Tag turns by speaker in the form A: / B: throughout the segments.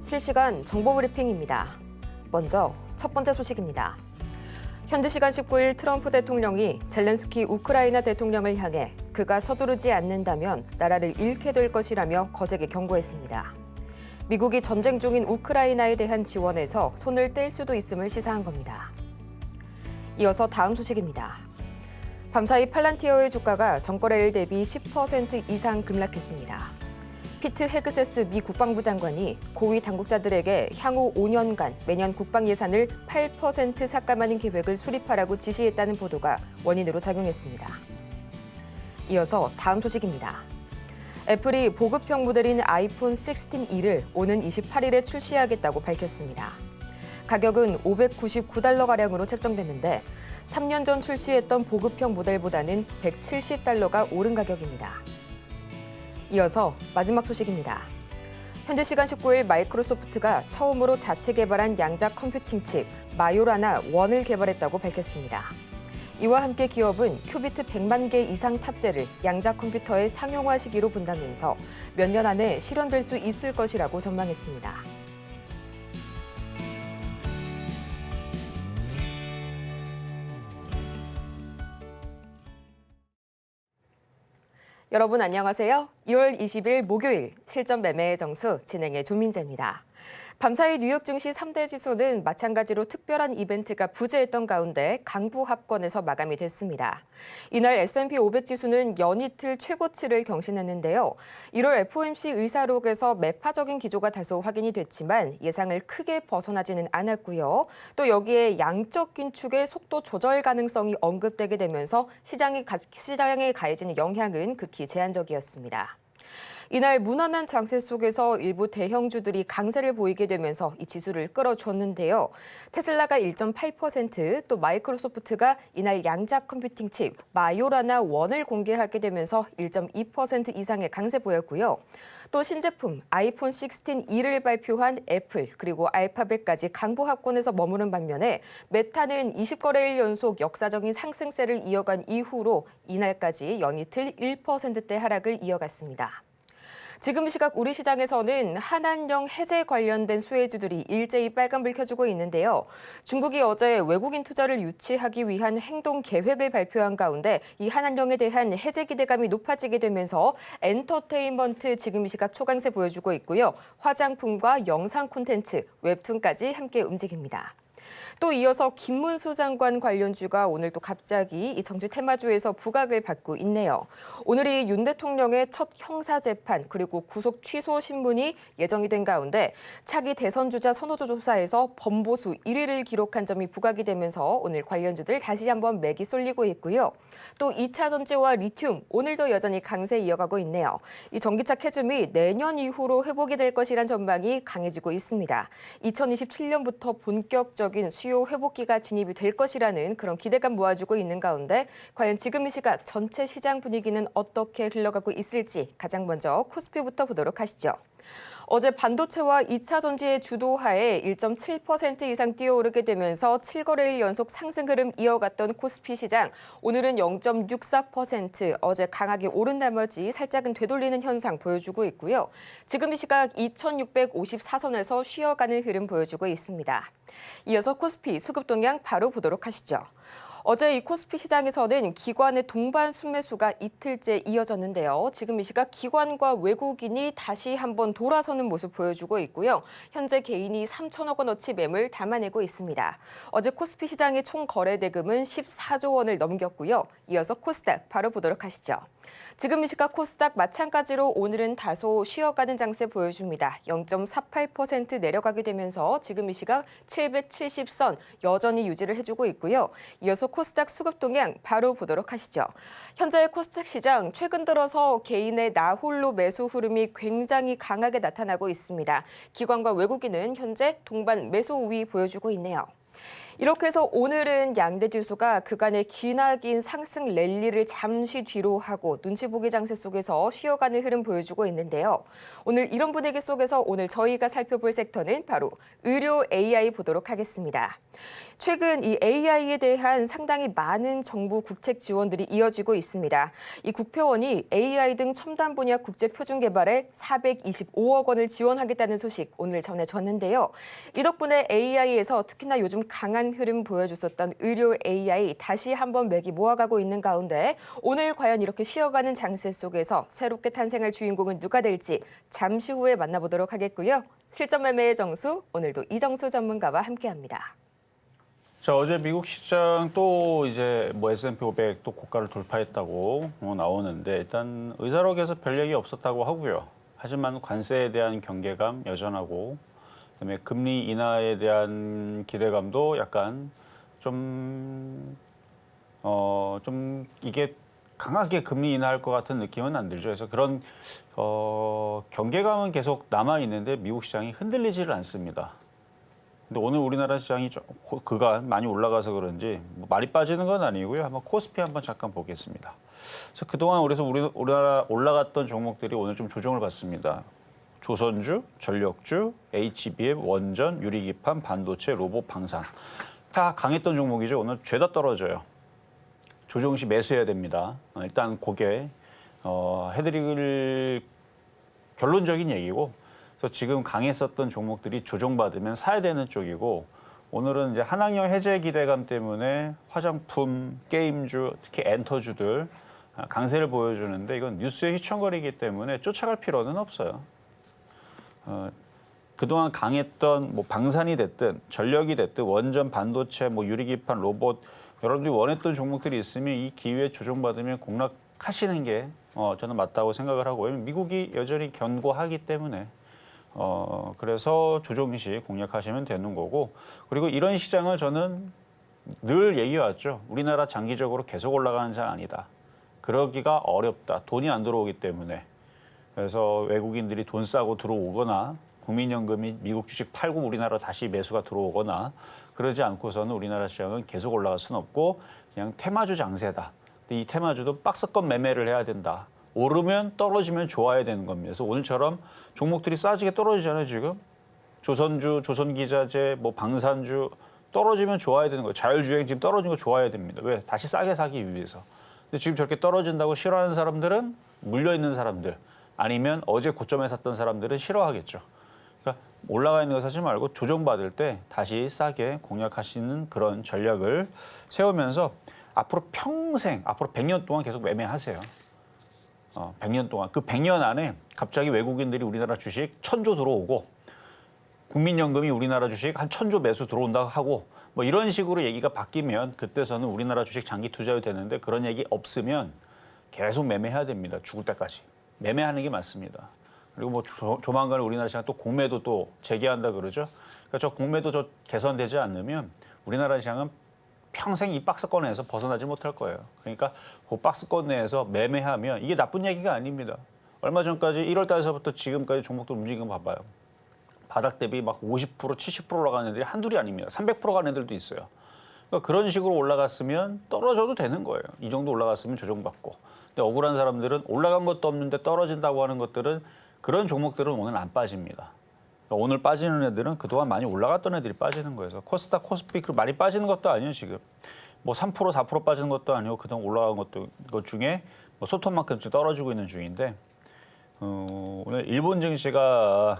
A: 실시간 정보 브리핑입니다. 먼저 첫 번째 소식입니다. 현지 시간 19일 트럼프 대통령이 젤렌스키 우크라이나 대통령을 향해 그가 서두르지 않는다면 나라를 잃게 될 것이라며 거세게 경고했습니다. 미국이 전쟁 중인 우크라이나에 대한 지원에서 손을 뗄 수도 있음을 시사한 겁니다. 이어서 다음 소식입니다. 밤사이 팔란티어의 주가가 전거래일 대비 10% 이상 급락했습니다. 피트 헤그세스 미 국방부 장관이 고위 당국자들에게 향후 5년간 매년 국방 예산을 8% 삭감하는 계획을 수립하라고 지시했다는 보도가 원인으로 작용했습니다. 이어서 다음 소식입니다. 애플이 보급형 모델인 아이폰 16E를 오는 28일에 출시하겠다고 밝혔습니다. 가격은 $599가량으로 책정됐는데 3년 전 출시했던 보급형 모델보다는 $170가 오른 가격입니다. 이어서 마지막 소식입니다. 현지 시간 19일 마이크로소프트가 처음으로 자체 개발한 양자 컴퓨팅 칩 마요라나 1을 개발했다고 밝혔습니다. 이와 함께 기업은 큐비트 100만 개 이상 탑재를 양자 컴퓨터에 상용화 시기로 본다면서 몇 년 안에 실현될 수 있을 것이라고 전망했습니다. 여러분 안녕하세요. 2월 20일 목요일 실전 매매의 정수 진행의 조민재입니다. 밤사이 뉴욕 증시 3대 지수는 마찬가지로 특별한 이벤트가 부재했던 가운데 강보합권에서 마감이 됐습니다. 이날 S&P 500 지수는 연이틀 최고치를 경신했는데요. 1월 FOMC 의사록에서 매파적인 기조가 다소 확인이 됐지만 예상을 크게 벗어나지는 않았고요. 또 여기에 양적 긴축의 속도 조절 가능성이 언급되게 되면서 시장에 가해지는 영향은 극히 제한적이었습니다. 이날 무난한 장세 속에서 일부 대형주들이 강세를 보이게 되면서 이 지수를 끌어줬는데요. 테슬라가 1.8%, 또 마이크로소프트가 이날 양자 컴퓨팅 칩 마요라나 1을 공개하게 되면서 1.2% 이상의 강세 보였고요. 또 신제품 아이폰 16E를 발표한 애플 그리고 알파벳까지 강보합권에서 머무른 반면에 메타는 20거래일 연속 역사적인 상승세를 이어간 이후로 이날까지 연이틀 1%대 하락을 이어갔습니다. 지금 이 시각 우리 시장에서는 한한령 해제 관련된 수혜주들이 일제히 빨간불 켜주고 있는데요. 중국이 어제 외국인 투자를 유치하기 위한 행동 계획을 발표한 가운데 이 한한령에 대한 해제 기대감이 높아지게 되면서 엔터테인먼트 지금 이 시각 초강세 보여주고 있고요. 화장품과 영상 콘텐츠, 웹툰까지 함께 움직입니다. 또 이어서 김문수 장관 관련주가 오늘 또 갑자기 이 정치 테마주에서 부각을 받고 있네요. 오늘이 윤 대통령의 첫 형사재판 그리고 구속 취소 신문이 예정이 된 가운데 차기 대선주자 선호도 조사에서 범보수 1위를 기록한 점이 부각이 되면서 오늘 관련주들 다시 한번 맥이 쏠리고 있고요. 또 2차 전지와 리튬 오늘도 여전히 강세 이어가고 있네요. 이 전기차 캐즘이 내년 이후로 회복이 될 것이란 전망이 강해지고 있습니다. 2027년부터 본격적인 수요 회복기가 진입이 될 것이라는 그런 기대감 모아주고 있는 가운데 과연 지금 이 시각 전체 시장 분위기는 어떻게 흘러가고 있을지 가장 먼저 코스피부터 보도록 하시죠. 어제 반도체와 2차 전지의 주도하에 1.7% 이상 뛰어오르게 되면서 7거래일 연속 상승 흐름 이어갔던 코스피 시장. 오늘은 0.64% 어제 강하게 오른 나머지 살짝은 되돌리는 현상 보여주고 있고요. 지금 이 시각 2654선에서 쉬어가는 흐름 보여주고 있습니다. 이어서 코스피 수급 동향 바로 보도록 하시죠. 어제 이 코스피 시장에서는 기관의 동반 순매수가 이틀째 이어졌는데요. 지금 이 시각 기관과 외국인이 다시 한번 돌아서는 모습 보여주고 있고요. 현재 개인이 3천억 원어치 매물 담아내고 있습니다. 어제 코스피 시장의 총 거래 대금은 14조 원을 넘겼고요. 이어서 코스닥 바로 보도록 하시죠. 지금 이 시각 코스닥 마찬가지로 오늘은 다소 쉬어가는 장세 보여줍니다. 0.48% 내려가게 되면서 지금 이 시각 770선 여전히 유지를 해주고 있고요. 이어서 코스닥 수급 동향 바로 보도록 하시죠. 현재 코스닥 시장 최근 들어서 개인의 나홀로 매수 흐름이 굉장히 강하게 나타나고 있습니다. 기관과 외국인은 현재 동반 매수 우위 보여주고 있네요. 이렇게 해서 오늘은 양대 지수가 그간의 기나긴 상승 랠리를 잠시 뒤로 하고 눈치 보기 장세 속에서 쉬어가는 흐름 보여주고 있는데요. 오늘 이런 분위기 속에서 오늘 저희가 살펴볼 섹터는 바로 의료 AI 보도록 하겠습니다. 최근 이 AI에 대한 상당히 많은 정부 국책 지원들이 이어지고 있습니다. 이 국표원이 AI 등 첨단 분야 국제 표준 개발에 425억 원을 지원하겠다는 소식 오늘 전해졌는데요. 이 덕분에 AI에서 특히나 요즘 강한 흐름 보여줬었던 의료 AI 다시 한번 맥이 모아가고 있는 가운데 오늘 과연 이렇게 쉬어가는 장세 속에서 새롭게 탄생할 주인공은 누가 될지 잠시 후에 만나보도록 하겠고요. 실전 매매의 정수 오늘도 이정수 전문가와 함께합니다.
B: 자, 어제 미국 시장 또 이제 뭐 S&P 500 또 고가를 돌파했다고 나오는데 일단 의사록에서 별 얘기 없었다고 하고요. 하지만 관세에 대한 경계감 여전하고 그다음에 금리 인하에 대한 기대감도 약간 좀 이게 강하게 금리 인하할 것 같은 느낌은 안 들죠. 그래서 그런 경계감은 계속 남아 있는데 미국 시장이 흔들리지를 않습니다. 근데 오늘 우리나라 시장이 그간 많이 올라가서 그런지 많이 빠지는 건 아니고요. 한번 코스피 한번 잠깐 보겠습니다. 그래서 그동안 그래서 우리나라 올라갔던 종목들이 오늘 좀 조정을 받습니다. 조선주, 전력주, HBM, 원전, 유리기판, 반도체, 로봇, 방산. 다 강했던 종목이죠. 오늘 죄다 떨어져요. 조정 시 매수해야 됩니다. 일단 그게 해드릴 결론적인 얘기고 그래서 지금 강했었던 종목들이 조정받으면 사야 되는 쪽이고 오늘은 이제 한학령 해제 기대감 때문에 화장품, 게임주, 특히 엔터주들 강세를 보여주는데 이건 뉴스에 휘청거리기 때문에 쫓아갈 필요는 없어요. 그동안 강했던 뭐 방산이 됐든 전력이 됐든 원전, 반도체, 뭐 유리기판, 로봇 여러분들이 원했던 종목들이 있으면 이 기회에 조정받으면 공략하시는 게 저는 맞다고 생각을 하고 미국이 여전히 견고하기 때문에 그래서 조정 시 공략하시면 되는 거고 그리고 이런 시장을 저는 늘 얘기해왔죠. 우리나라 장기적으로 계속 올라가는 시장 아니다. 그러기가 어렵다. 돈이 안 들어오기 때문에. 그래서 외국인들이 돈 싸고 들어오거나 국민연금이 미국 주식 팔고 우리나라 다시 매수가 들어오거나 그러지 않고서는 우리나라 시장은 계속 올라갈 수는 없고 그냥 테마주 장세다. 근데 이 테마주도 박스권 매매를 해야 된다. 오르면 떨어지면 좋아야 되는 겁니다. 그래서 오늘처럼 종목들이 싸지게 떨어지잖아요, 지금. 조선주, 조선기자재, 뭐 방산주 떨어지면 좋아야 되는 거예요. 자율주행 지금 떨어진 거 좋아야 됩니다. 왜? 다시 싸게 사기 위해서. 근데 지금 저렇게 떨어진다고 싫어하는 사람들은 물려있는 사람들 아니면 어제 고점에 샀던 사람들은 싫어하겠죠. 그러니까 올라가 있는 거 사지 말고 조정받을 때 다시 싸게 공략하시는 그런 전략을 세우면서 앞으로 평생, 앞으로 100년 동안 계속 매매하세요. 100년 동안. 그 100년 안에 갑자기 외국인들이 우리나라 주식 1000조 들어오고 국민연금이 우리나라 주식 한 1000조 매수 들어온다고 하고 뭐 이런 식으로 얘기가 바뀌면 그때서는 우리나라 주식 장기 투자해도 되는데 그런 얘기 없으면 계속 매매해야 됩니다. 죽을 때까지. 매매하는 게 맞습니다. 그리고 뭐 조만간 우리나라 시장 또 공매도 또 재개한다 그러죠. 그러니까 저 공매도 저 개선되지 않으면 우리나라 시장은 평생 이 박스권에서 벗어나지 못할 거예요. 그러니까 그 박스권 내에서 매매하면 이게 나쁜 얘기가 아닙니다. 얼마 전까지 1월 달서부터 지금까지 종목들 움직이는 거 봐봐요. 바닥 대비 막 50%, 70% 올라가는 애들이 한둘이 아닙니다. 300% 가는 애들도 있어요. 그러니까 그런 식으로 올라갔으면 떨어져도 되는 거예요. 이 정도 올라갔으면 조정받고. 근데 억울한 사람들은 올라간 것도 없는데 떨어진다고 하는 것들은 그런 종목들은 오늘 안 빠집니다. 그러니까 오늘 빠지는 애들은 그동안 많이 올라갔던 애들이 빠지는 거예요. 코스닥, 코스피 많이 빠지는 것도 아니에요, 지금. 뭐 3%, 4% 빠지는 것도 아니고 그동안 올라간 것 중에 뭐 소톱만큼 떨어지고 있는 중인데 오늘 일본 증시가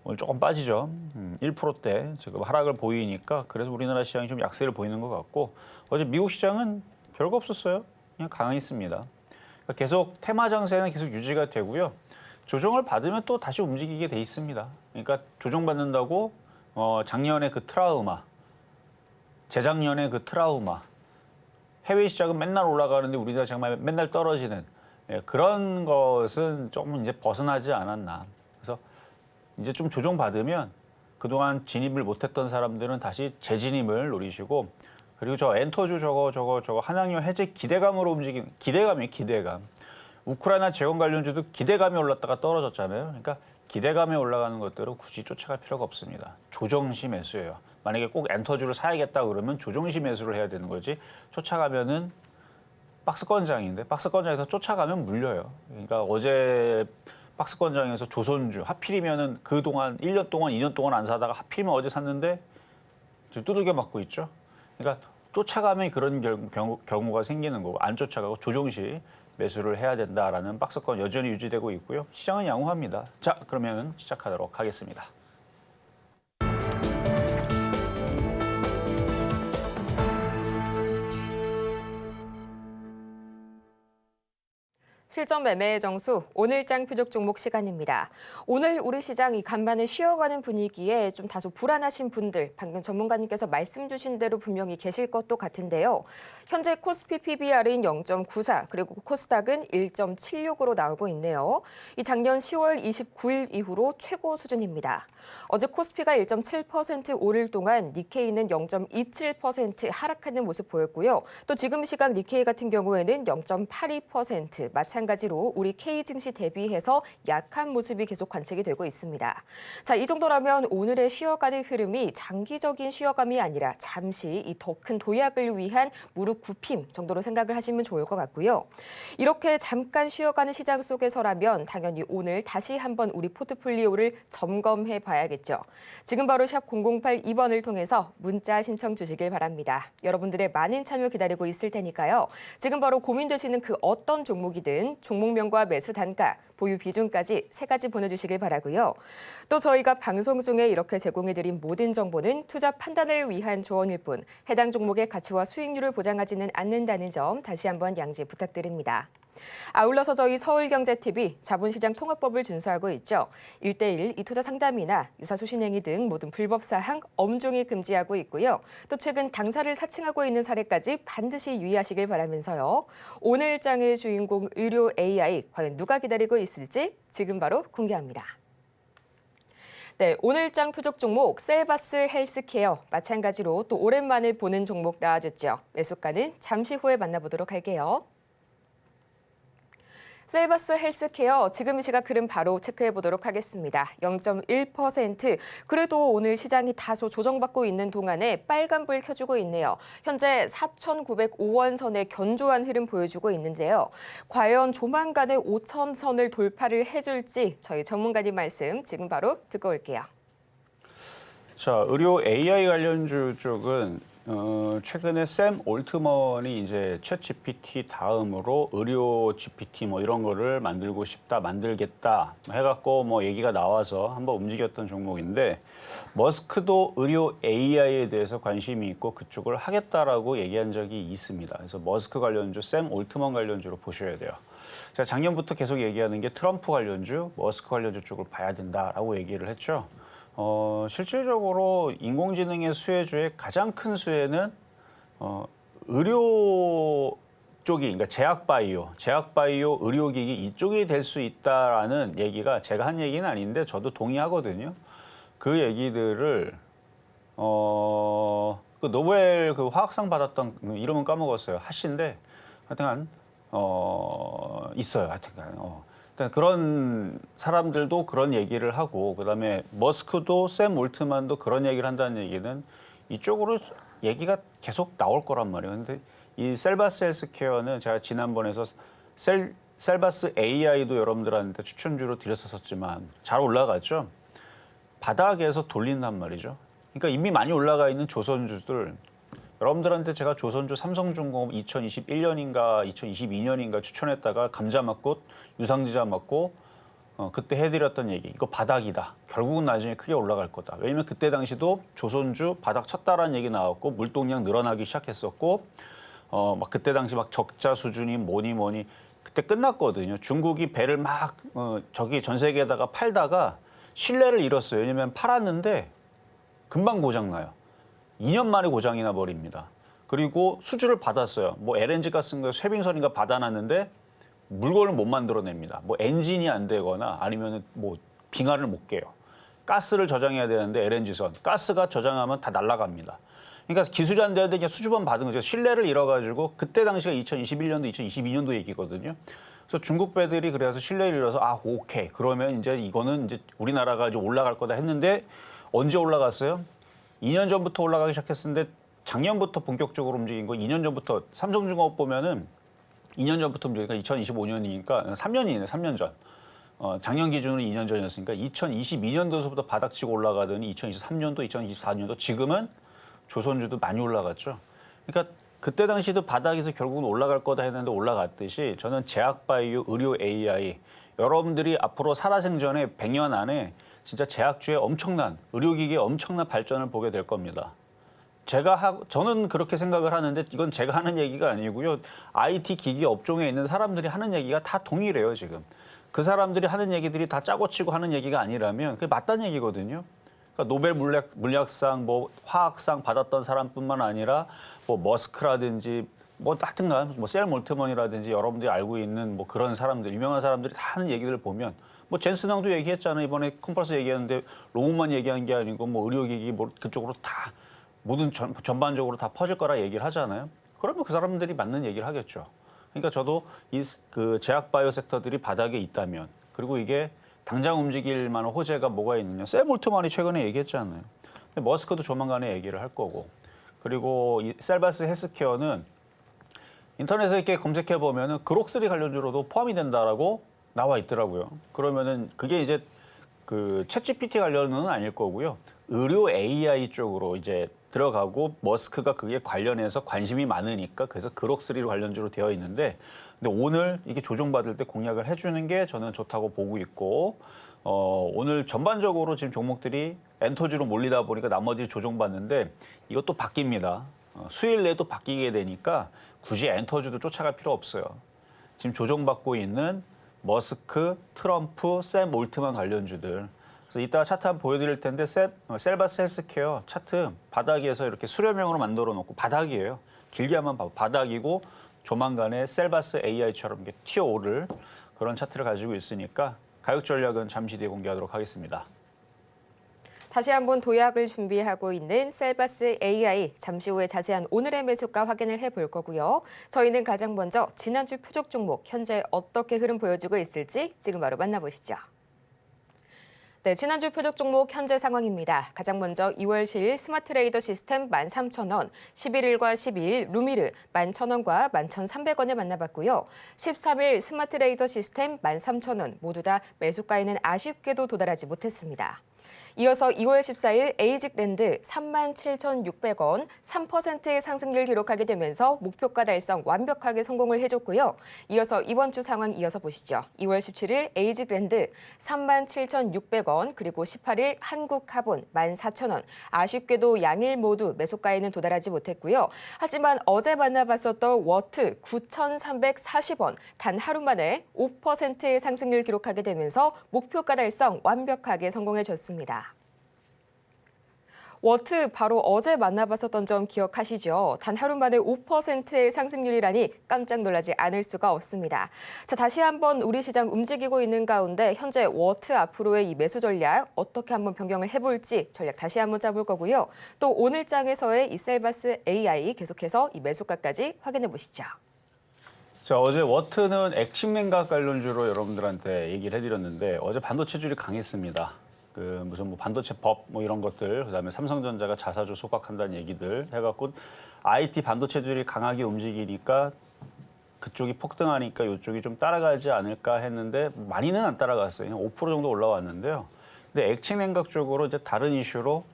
B: 오늘 조금 빠지죠. 1%대 지금 하락을 보이니까 그래서 우리나라 시장이 좀 약세를 보이는 것 같고 어제 미국 시장은 별거 없었어요. 그냥 강했습니다. 그러니까 계속 테마 장세는 계속 유지가 되고요. 조정을 받으면 또 다시 움직이게 돼 있습니다. 그러니까 조정받는다고 작년에 그 트라우마, 재작년에 그 트라우마, 해외 시장은 맨날 올라가는데 우리나라 정말 맨날 떨어지는 그런 것은 조금 이제 벗어나지 않았나. 그래서 이제 좀 조정받으면 그동안 진입을 못했던 사람들은 다시 재진입을 노리시고 그리고 저 엔터주 저거 한학령 해제 기대감으로 움직이는 기대감. 우크라이나 재건 관련주도 기대감이 올랐다가 떨어졌잖아요. 그러니까 기대감에 올라가는 것들은 굳이 쫓아갈 필요가 없습니다. 조정시 매수예요. 만약에 꼭 엔터주를 사야겠다 그러면 조정시 매수를 해야 되는 거지. 쫓아가면은 박스권장인데 박스권장에서 쫓아가면 물려요. 그러니까 어제 박스권장에서 조선주 하필이면은 그동안 1년 동안 2년 동안 안 사다가 하필이면 어제 샀는데 지금 두들겨 맞고 있죠. 그러니까 쫓아가면 그런 경우가 생기는 거고 안 쫓아가고 조정시 매수를 해야 된다라는 박스권 여전히 유지되고 있고요. 시장은 양호합니다. 자, 그러면 시작하도록 하겠습니다.
A: 실전 매매의 정수, 오늘장 표적 종목 시간입니다. 오늘 우리 시장이 간만에 쉬어가는 분위기에 좀 다소 불안하신 분들, 방금 전문가님께서 말씀 주신 대로 분명히 계실 것도 같은데요. 현재 코스피 PBR은 0.94, 그리고 코스닥은 1.76으로 나오고 있네요. 이 작년 10월 29일 이후로 최고 수준입니다. 어제 코스피가 1.7% 오를 동안 니케이는 0.27% 하락하는 모습 보였고요. 또 지금 시각 니케이 같은 경우에는 0.82%, 마찬가지로 우리 K 증시 대비해서 약한 모습이 계속 관측이 되고 있습니다. 자, 이 정도라면 오늘의 쉬어가는 흐름이 장기적인 쉬어감이 아니라 잠시 이 더 큰 도약을 위한 무릎 굽힘 정도로 생각을 하시면 좋을 것 같고요. 이렇게 잠깐 쉬어가는 시장 속에서라면 당연히 오늘 다시 한번 우리 포트폴리오를 점검해 봐야겠죠. 지금 바로 샵 0082번을 통해서 문자 신청 주시길 바랍니다. 여러분들의 많은 참여 기다리고 있을 테니까요. 지금 바로 고민되시는 그 어떤 종목이든 종목명과 매수 단가, 보유 비중까지 3가지 보내주시길 바라고요. 또 저희가 방송 중에 이렇게 제공해드린 모든 정보는 투자 판단을 위한 조언일 뿐 해당 종목의 가치와 수익률을 보장하지는 않는다는 점 다시 한번 양지 부탁드립니다. 아울러서 저희 서울경제TV 자본시장 통합법을 준수하고 있죠. 1:1 이 투자 상담이나 유사수신행위 등 모든 불법 사항 엄중히 금지하고 있고요. 또 최근 당사를 사칭하고 있는 사례까지 반드시 유의하시길 바라면서요. 오늘 장의 주인공 의료 AI 과연 누가 기다리고 있을지 지금 바로 공개합니다. 네, 오늘 장 표적 종목 셀바스 헬스케어 마찬가지로 또 오랜만에 보는 종목 나와줬죠. 매수가는 잠시 후에 만나보도록 할게요. 셀바스 헬스케어 지금 이 시각 흐름 바로 체크해 보도록 하겠습니다. 0.1%. 그래도 오늘 시장이 다소 조정받고 있는 동안에 빨간불 켜주고 있네요. 현재 4,905원 선의 견조한 흐름 보여주고 있는데요. 과연 조만간에 5,000선을 돌파를 해줄지 저희 전문가님 말씀 지금 바로 듣고 올게요.
B: 자, 의료 AI 관련주 쪽은 최근에 샘 올트먼이 이제 챗 GPT 다음으로 의료 GPT 뭐 이런 거를 만들고 싶다, 만들겠다 해갖고 뭐 얘기가 나와서 한번 움직였던 종목인데 머스크도 의료 AI에 대해서 관심이 있고 그쪽을 하겠다라고 얘기한 적이 있습니다. 그래서 머스크 관련주, 샘 올트먼 관련주로 보셔야 돼요. 제가 작년부터 계속 얘기하는 게 트럼프 관련주, 머스크 관련주 쪽을 봐야 된다라고 얘기를 했죠. 실질적으로 인공지능의 수혜주의 가장 큰 수혜는 의료 쪽이, 그러니까 제약바이오, 의료기기 이쪽이 될 수 있다라는 얘기가 제가 한 얘기는 아닌데 저도 동의하거든요. 그 얘기들을 그 노벨 그 화학상 받았던 이름은 까먹었어요. 하시인데 하여튼간 있어요. 하여튼간. 일단 그런 사람들도 그런 얘기를 하고 그다음에 머스크도 샘 올트만도 그런 얘기를 한다는 얘기는 이쪽으로 얘기가 계속 나올 거란 말이에요. 근데 이 셀바스 헬스케어는 제가 지난번에서 셀바스 AI도 여러분들한테 추천주로 드렸었지만 잘 올라갔죠. 바닥에서 돌린단 말이죠. 그러니까 이미 많이 올라가 있는 조선주들 여러분들한테 제가 조선주 삼성중공업 2021년인가 2022년인가 추천했다가 감자 맞고 유상지자 맞고 그때 해드렸던 얘기. 이거 바닥이다. 결국은 나중에 크게 올라갈 거다. 왜냐면 그때 당시도 조선주 바닥 쳤다라는 얘기 나왔고 물동량 늘어나기 시작했었고 막 그때 당시 막 적자 수준이 뭐니 그때 끝났거든요. 중국이 배를 막 저기 전 세계에다가 팔다가 신뢰를 잃었어요. 왜냐면 팔았는데 금방 고장 나요. 2년 만에 고장이 나 버립니다. 그리고 수주를 받았어요. 뭐 LNG 가스인가 쇠빙선인가 받아놨는데 물건을 못 만들어냅니다. 뭐 엔진이 안 되거나 아니면 뭐 빙하를 못 깨요. 가스를 저장해야 되는데 LNG선 가스가 저장하면 다 날아갑니다. 그러니까 기술이 안 되는데 그냥 수주만 받은 거죠. 신뢰를 잃어가지고 그때 당시가 2021년도, 2022년도 얘기거든요. 그래서 중국 배들이 그래서 신뢰를 잃어서 오케이 그러면 이제 이거는 이제 우리나라가 이제 올라갈 거다 했는데 언제 올라갔어요? 2년 전부터 올라가기 시작했었는데 작년부터 본격적으로 움직인 거 2년 전부터 삼성중공업 보면은 2년 전부터 움직이니까 2025년이니까 3년이네, 3년 전. 작년 기준으로 2년 전이었으니까 2022년도서부터 바닥치고 올라가더니 2023년도, 2024년도 지금은 조선주도 많이 올라갔죠. 그러니까 그때 당시도 바닥에서 결국은 올라갈 거다 했는데 올라갔듯이 저는 제약바이오, 의료 AI 여러분들이 앞으로 살아생전에 100년 안에 진짜 제약주의 엄청난 의료기기의 엄청난 발전을 보게 될 겁니다. 저는 그렇게 생각을 하는데 이건 제가 하는 얘기가 아니고요. IT 기기 업종에 있는 사람들이 하는 얘기가 다 동일해요, 지금. 그 사람들이 하는 얘기들이 다 짜고 치고 하는 얘기가 아니라면 그게 맞다는 얘기거든요. 그러니까 노벨 물리학상, 뭐 화학상 받았던 사람뿐만 아니라 뭐 머스크라든지 뭐 하여튼간 뭐 셀 몰트먼이라든지 여러분들이 알고 있는 뭐 그런 사람들, 유명한 사람들이 다 하는 얘기들을 보면 뭐 젠슨왕도 얘기했잖아요. 이번에 컨퍼런스 얘기했는데 로봇만 얘기한 게 아니고 뭐 의료기기 뭐 그쪽으로 다 모든 전반적으로 다 퍼질 거라 얘기를 하잖아요. 그러면 그 사람들이 맞는 얘기를 하겠죠. 그러니까 저도 그 제약 바이오 섹터들이 바닥에 있다면 그리고 이게 당장 움직일 만한 호재가 뭐가 있느냐. 샘 올트만이 최근에 얘기했잖아요. 근데 머스크도 조만간에 얘기를 할 거고. 그리고 이 셀바스 헬스케어는 인터넷에 이렇게 검색해 보면은 그록3 관련주로도 포함이 된다라고 나와 있더라고요. 그러면은 그게 이제 그 챗GPT 관련은 아닐 거고요. 의료 AI 쪽으로 이제 들어가고 머스크가 그게 관련해서 관심이 많으니까 그래서 그록3 관련주로 되어 있는데 근데 오늘 이게 조정받을 때 공략을 해주는 게 저는 좋다고 보고 있고 오늘 전반적으로 지금 종목들이 엔터주로 몰리다 보니까 나머지 조정받는데 이것도 바뀝니다. 수요일 내에 또 바뀌게 되니까 굳이 엔터주도 쫓아갈 필요 없어요. 지금 조정받고 있는 머스크, 트럼프, 샘 올트만 관련주들. 그래서 이따가 차트 한번 보여드릴 텐데 셀바스 헬스케어 차트 바닥에서 이렇게 수렴형으로 만들어 놓고 바닥이에요. 길게 한번 봐봐. 바닥이고 조만간에 셀바스 AI처럼 이렇게 튀어오를 그런 차트를 가지고 있으니까 가격 전략은 잠시 뒤에 공개하도록 하겠습니다.
A: 다시 한번 도약을 준비하고 있는 셀바스 AI, 잠시 후에 자세한 오늘의 매수가 확인을 해볼 거고요. 저희는 가장 먼저 지난주 표적 종목 현재 어떻게 흐름 보여주고 있을지 지금 바로 만나보시죠. 네, 지난주 표적 종목 현재 상황입니다. 가장 먼저 2월 10일 스마트레이더 시스템 13,000원, 11일과 12일 루미르 11,000원과 11,300원에 만나봤고요. 13일 스마트레이더 시스템 13,000원 모두 다 매수가에는 아쉽게도 도달하지 못했습니다. 이어서 2월 14일 에이직랜드 37,600원 3%의 상승률 기록하게 되면서 목표가 달성 완벽하게 성공을 해줬고요. 이어서 이번 주 상황 이어서 보시죠. 2월 17일 에이직랜드 37,600원 그리고 18일 한국카본 14,000원 아쉽게도 양일 모두 매수가에는 도달하지 못했고요. 하지만 어제 만나봤었던 워트 9,340원 단 하루 만에 5%의 상승률 기록하게 되면서 목표가 달성 완벽하게 성공해줬습니다. 워트 바로 어제 만나봤었던 점 기억하시죠? 단 하루 만에 5%의 상승률이라니 깜짝 놀라지 않을 수가 없습니다. 자, 다시 한번 우리 시장 움직이고 있는 가운데 현재 워트 앞으로의 이 매수 전략 어떻게 한번 변경을 해볼지 전략 다시 한번 짜볼 거고요. 또 오늘 장에서의 이 셀바스 AI 계속해서 이 매수가까지 확인해 보시죠.
B: 자, 어제 워트는 액침 냉각 관련주로 여러분들한테 얘기를 해드렸는데 어제 반도체줄이 강했습니다. 그 무슨 뭐 반도체 법 뭐 이런 것들 그다음에 삼성전자가 자사주 소각한다는 얘기들 해갖고 IT 반도체들이 강하게 움직이니까 그쪽이 폭등하니까 이쪽이 좀 따라가지 않을까 했는데 많이는 안 따라갔어요. 5% 정도 올라왔는데요. 근데 액침 냉각 쪽으로 이제 다른 이슈로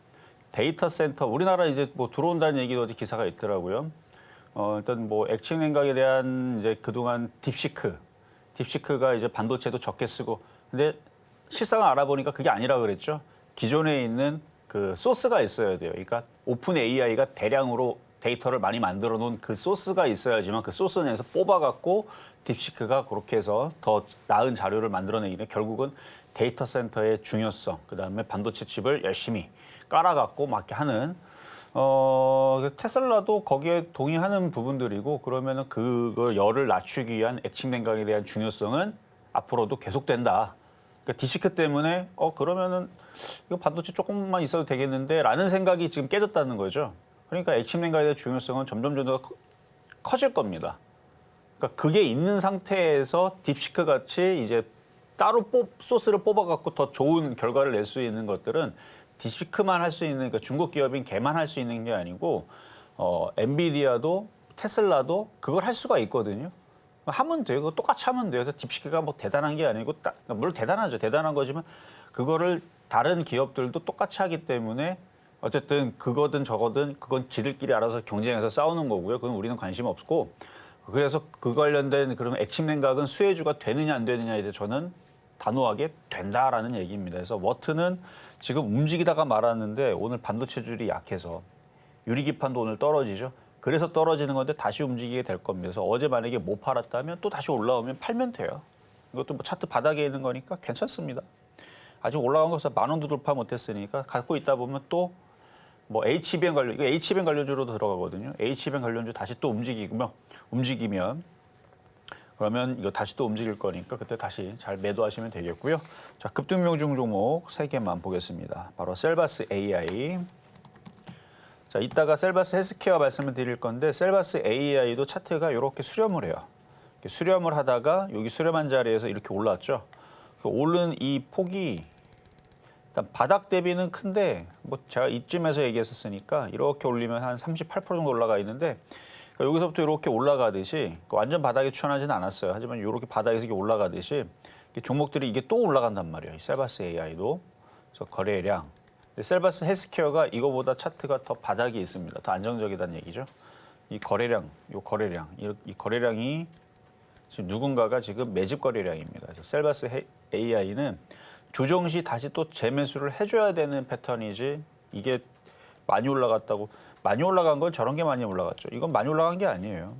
B: 데이터 센터 우리나라 이제 뭐 들어온다는 얘기도 어디 기사가 있더라고요. 일단 뭐 액침 냉각에 대한 이제 그동안 딥시크가 이제 반도체도 적게 쓰고 근데 실상을 알아보니까 그게 아니라 그랬죠. 기존에 있는 그 소스가 있어야 돼요. 그러니까 오픈 AI가 대량으로 데이터를 많이 만들어 놓은 그 소스가 있어야지만 그 소스 내에서 뽑아갖고 딥시크가 그렇게 해서 더 나은 자료를 만들어내기 때문에 결국은 데이터 센터의 중요성, 그다음에 반도체 칩을 열심히 깔아갖고 막 하는 테슬라도 거기에 동의하는 부분들이고 그러면은 그걸 열을 낮추기 위한 액침 냉각에 대한 중요성은 앞으로도 계속된다. 그러니까 디시크 때문에 그러면은 이거 반도체 조금만 있어도 되겠는데라는 생각이 지금 깨졌다는 거죠. 그러니까 액침 냉각에 대한 중요성은 점점 더 커질 겁니다. 그러니까 그게 있는 상태에서 딥시크 같이 이제 따로 소스를 뽑아갖고 더 좋은 결과를 낼 수 있는 것들은 디시크만 할 수 있는 그러니까 중국 기업인 걔만 할 수 있는 게 아니고 엔비디아도 테슬라도 그걸 할 수가 있거든요. 하면 돼요. 그거 똑같이 하면 돼요. 그래서 딥시크가 뭐 대단한 게 아니고 그러니까 물론 대단하죠. 대단한 거지만 그거를 다른 기업들도 똑같이 하기 때문에 어쨌든 그거든 저거든 그건 지들끼리 알아서 경쟁해서 싸우는 거고요. 그건 우리는 관심 없고 그래서 그 관련된 그러면 액침 냉각은 수혜주가 되느냐 안 되느냐에 대해서 저는 단호하게 된다라는 얘기입니다. 그래서 워트는 지금 움직이다가 말았는데 오늘 반도체줄이 약해서 유리기판도 오늘 떨어지죠. 그래서 떨어지는 건데 다시 움직이게 될 겁니다. 그래서 어제 만약에 못 팔았다면 또 다시 올라오면 팔면 돼요. 이것도 뭐 차트 바닥에 있는 거니까 괜찮습니다. 아직 올라간 거 없어 10,000원도 돌파 못했으니까 갖고 있다 보면 또 뭐 HBM 관련 이거 HBM 관련주로도 들어가거든요. HBM 관련주 다시 또 움직이면 그러면 이거 다시 또 움직일 거니까 그때 다시 잘 매도하시면 되겠고요. 자, 급등명중 종목 3개만 보겠습니다. 바로 셀바스 AI. 자, 이따가 셀바스 헬스케어 말씀을 드릴 건데 셀바스 AI도 차트가 이렇게 수렴을 해요. 이렇게 수렴을 하다가 여기 수렴한 자리에서 이렇게 올라왔죠. 그 오른 이 폭이 일단 바닥 대비는 큰데 뭐 제가 이쯤에서 얘기했었으니까 이렇게 올리면 한 38% 정도 올라가 있는데 그러니까 여기서부터 이렇게 올라가듯이 완전 바닥에 추천하지는 않았어요. 하지만 이렇게 바닥에서 이렇게 올라가듯이 종목들이 이게 또 올라간단 말이에요. 이 셀바스 AI도. 그래서 거래량. 셀바스 헬스케어가 이거보다 차트가 더 바닥이 있습니다. 더 안정적이다는 얘기죠. 이 거래량이 지금 누군가가 지금 매집 거래량입니다. 그래서 셀바스 AI는 조정 시 다시 또 재매수를 해줘야 되는 패턴이지 이게 많이 올라갔다고 많이 올라간 건 저런 게 많이 올라갔죠. 이건 많이 올라간 게 아니에요.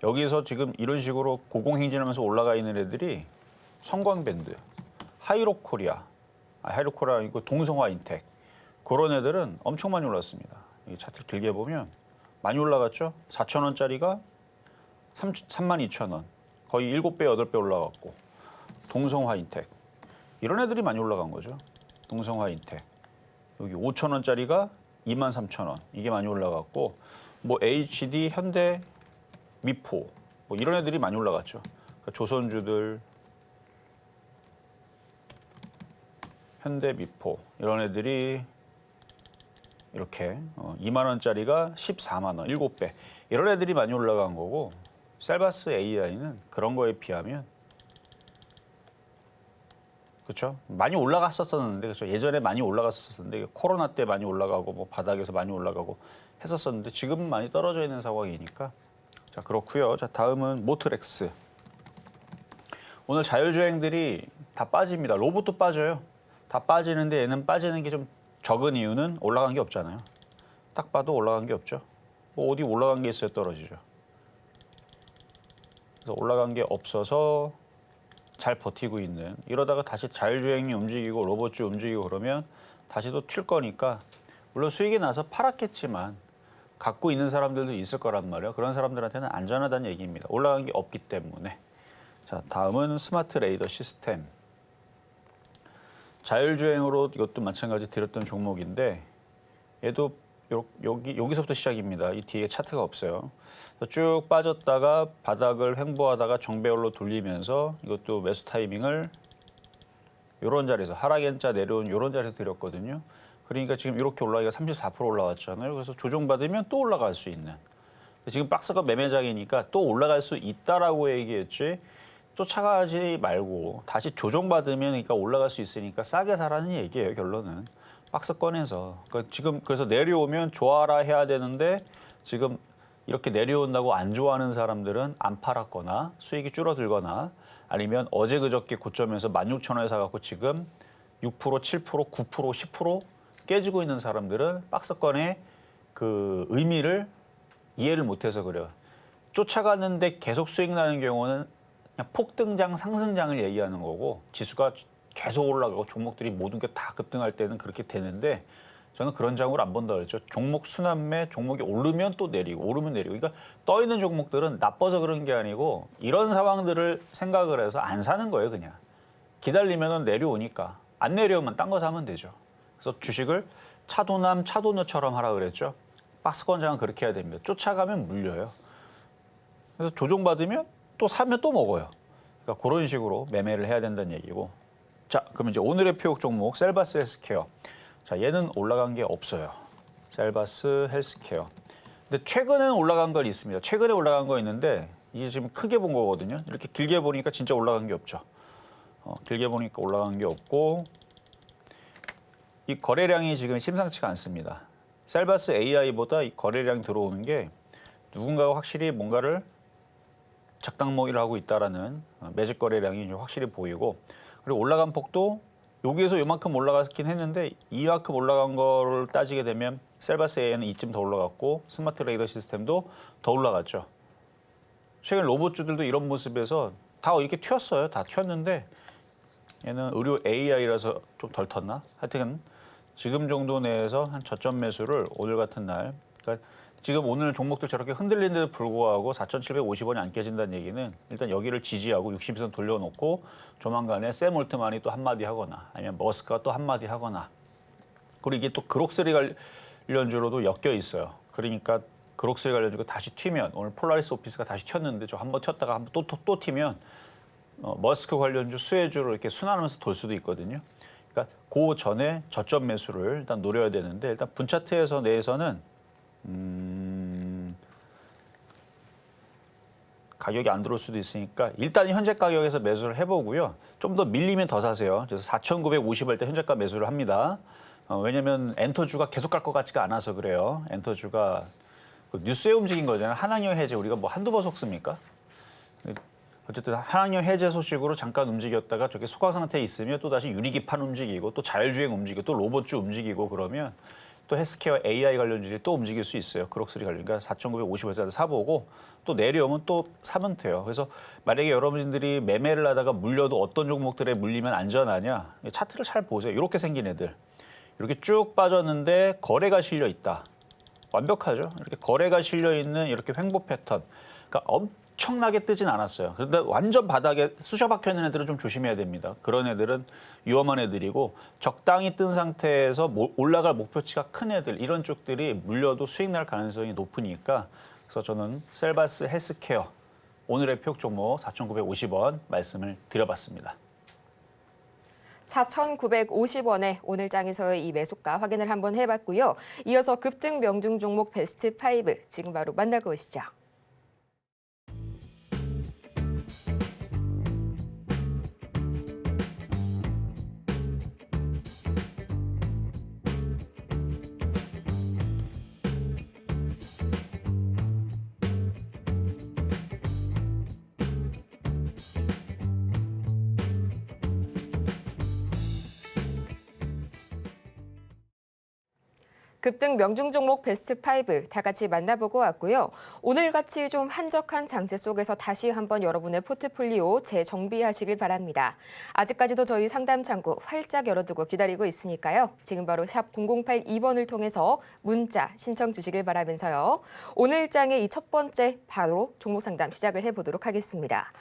B: 여기서 지금 이런 식으로 고공행진하면서 올라가 있는 애들이 성광밴드, 하이로코리아 아니고 동성화인텍 그런 애들은 엄청 많이 올랐습니다. 이 차트 길게 보면 많이 올라갔죠. 4,000원짜리가 32,000원, 거의 7배, 8배 올라갔고 동성화인텍 이런 애들이 많이 올라간 거죠. 동성화인텍 여기 5,000원짜리가 23,000원 이게 많이 올라갔고 뭐 HD, 현대, 미포 뭐 이런 애들이 많이 올라갔죠. 그러니까 조선주들, 현대, 미포 이런 애들이 이렇게 2만 원짜리가 14만 원, 7배 이런 애들이 많이 올라간 거고 셀바스 AI는 그런 거에 비하면 그렇죠? 많이 올라갔었는데 그렇죠? 예전에 많이 올라갔었는데 코로나 때 많이 올라가고 뭐 바닥에서 많이 올라가고 했었었는데 지금은 많이 떨어져 있는 상황이니까 자 그렇고요. 자 다음은 모트렉스. 오늘 자율주행들이 다 빠집니다. 로봇도 빠져요. 다 빠지는데 얘는 빠지는 게 좀 적은 이유는 올라간 게 없잖아요. 딱 봐도 올라간 게 없죠. 뭐 어디 올라간 게 있어야 떨어지죠. 그래서 올라간 게 없어서 잘 버티고 있는 이러다가 다시 자율주행이 움직이고 로봇주 움직이고 그러면 다시 또 튈 거니까 물론 수익이 나서 팔았겠지만 갖고 있는 사람들도 있을 거란 말이에요. 그런 사람들한테는 안전하다는 얘기입니다. 올라간 게 없기 때문에. 자, 다음은 스마트 레이더 시스템. 자율주행으로 이것도 마찬가지 드렸던 종목인데 얘도 여기서부터 시작입니다. 이 뒤에 차트가 없어요. 쭉 빠졌다가 바닥을 횡보하다가 정배열로 돌리면서 이것도 매수 타이밍을 이런 자리에서 하락연자 내려온 이런 자리에서 드렸거든요. 그러니까 지금 이렇게 올라가기가 34% 올라왔잖아요. 그래서 조정받으면 또 올라갈 수 있는. 지금 박스가 매매장이니까 또 올라갈 수 있다라고 얘기했지. 쫓아가지 말고 다시 조정받으면 그러니까 올라갈 수 있으니까 싸게 사라는 얘기예요. 결론은. 박스 꺼내서. 그러니까 지금 그래서 내려오면 좋아라 해야 되는데 지금 이렇게 내려온다고 안 좋아하는 사람들은 안 팔았거나 수익이 줄어들거나 아니면 어제 그저께 고점에서 16,000원에 사갖고 지금 6%, 7%, 9%, 10% 깨지고 있는 사람들은 박스권의 그 의미를 이해를 못해서 그래요. 쫓아가는데 계속 수익 나는 경우는 그냥 폭등장, 상승장을 얘기하는 거고 지수가 계속 올라가고 종목들이 모든 게 다 급등할 때는 그렇게 되는데 저는 그런 장으로 안 본다 그랬죠. 종목 순환매, 종목이 오르면 또 내리고 오르면 내리고. 그러니까 떠 있는 종목들은 나빠서 그런 게 아니고 이런 상황들을 생각을 해서 안 사는 거예요, 그냥. 기다리면 내려오니까. 안 내려오면 딴 거 사면 되죠. 그래서 주식을 차도남, 차도녀처럼 하라 그랬죠. 박스권장은 그렇게 해야 됩니다. 쫓아가면 물려요. 그래서 조정받으면 또 사면 또 먹어요. 그러니까 그런 식으로 매매를 해야 된다는 얘기고. 자, 그러면 이제 오늘의 표역 종목 셀바스 헬스케어. 자, 얘는 올라간 게 없어요. 셀바스 헬스케어. 근데 최근에는 올라간 건 있습니다. 최근에 올라간 거 있는데 이게 지금 크게 본 거거든요. 이렇게 길게 보니까 진짜 올라간 게 없죠. 길게 보니까 올라간 게 없고 이 거래량이 지금 심상치가 않습니다. 셀바스 AI보다 이 거래량 들어오는 게 누군가가 확실히 뭔가를 작당모의를 하고 있다라는 매집 거래량이 좀 확실히 보이고 그리고 올라간 폭도 여기에서 요만큼 올라갔긴 했는데 이만큼 올라간 거를 따지게 되면 셀바스 AI는 이쯤 더 올라갔고 스마트 레이더 시스템도 더 올라갔죠. 최근 로봇주들도 이런 모습에서 다 이렇게 튀었어요. 다 튀었는데 얘는 의료 AI라서 좀 덜 텄나? 하여튼 지금 정도 내에서 한 저점 매수를 오늘 같은 날 그러니까 지금 오늘 종목도 저렇게 흔들리는데도 불구하고 4,750원이 안 깨진다는 얘기는 일단 여기를 지지하고 60선 돌려놓고 조만간에 샘 올트만이 또 한마디 하거나 아니면 머스크가 또 한마디 하거나 그리고 이게 또 그록스리 관련주로도 엮여 있어요. 그러니까 그록스리 관련주가 다시 튀면 오늘 폴라리스 오피스가 다시 튀었는데 저 한번 튀었다가 한번 또 튀면 머스크 관련주 수혜주로 이렇게 순환하면서 돌 수도 있거든요. 그러니까 그 전에 저점 매수를 일단 노려야 되는데 일단 분차트에서 내에서는 가격이 안 들어올 수도 있으니까 일단 현재 가격에서 매수를 해보고요. 좀 더 밀리면 더 사세요. 그래서 4,950할 때 현재가 매수를 합니다. 왜냐하면 엔터주가 계속 갈 것 같지가 않아서 그래요. 엔터주가 그 뉴스에 움직인 거잖아요. 한항영 해제 우리가 뭐 한두 번 속습니까? 어쨌든 한항영 해제 소식으로 잠깐 움직였다가 저게 소강 상태에 있으면 또 다시 유리기판 움직이고 또 자율주행 움직이고 또 로봇주 움직이고 그러면 또 헬스케어 AI 관련주들이 또 움직일 수 있어요. 그록스리 관련. 그러니까 4,950에서 사보고 또 내려오면 또 사면 돼요. 그래서 만약에 여러분들이 매매를 하다가 물려도 어떤 종목들에 물리면 안전하냐. 차트를 잘 보세요. 이렇게 생긴 애들. 이렇게 쭉 빠졌는데 거래가 실려 있다. 완벽하죠. 이렇게 거래가 실려 있는 이렇게 횡보 패턴. 그러니까 엄청나게 뜨진 않았어요. 그런데 완전 바닥에 쑤셔박혀 있는 애들은 좀 조심해야 됩니다. 그런 애들은 위험한 애들이고 적당히 뜬 상태에서 올라갈 목표치가 큰 애들 이런 쪽들이 물려도 수익 날 가능성이 높으니까 그래서 저는 셀바스 헬스케어 오늘의 표적 종목 4,950원 말씀을 드려봤습니다.
A: 4,950원에 오늘 장에서의 이 매수가 확인을 한번 해봤고요. 이어서 급등 명중 종목 베스트 5 지금 바로 만나고 오시죠. 급등 명중 종목 베스트 5 다 같이 만나보고 왔고요. 오늘같이 좀 한적한 장세 속에서 다시 한번 여러분의 포트폴리오 재정비하시길 바랍니다. 아직까지도 저희 상담 창구 활짝 열어두고 기다리고 있으니까요. 지금 바로 샵 0082번을 통해서 문자 신청 주시길 바라면서요. 오늘 장의 이 첫 번째 바로 종목 상담 시작을 해보도록 하겠습니다.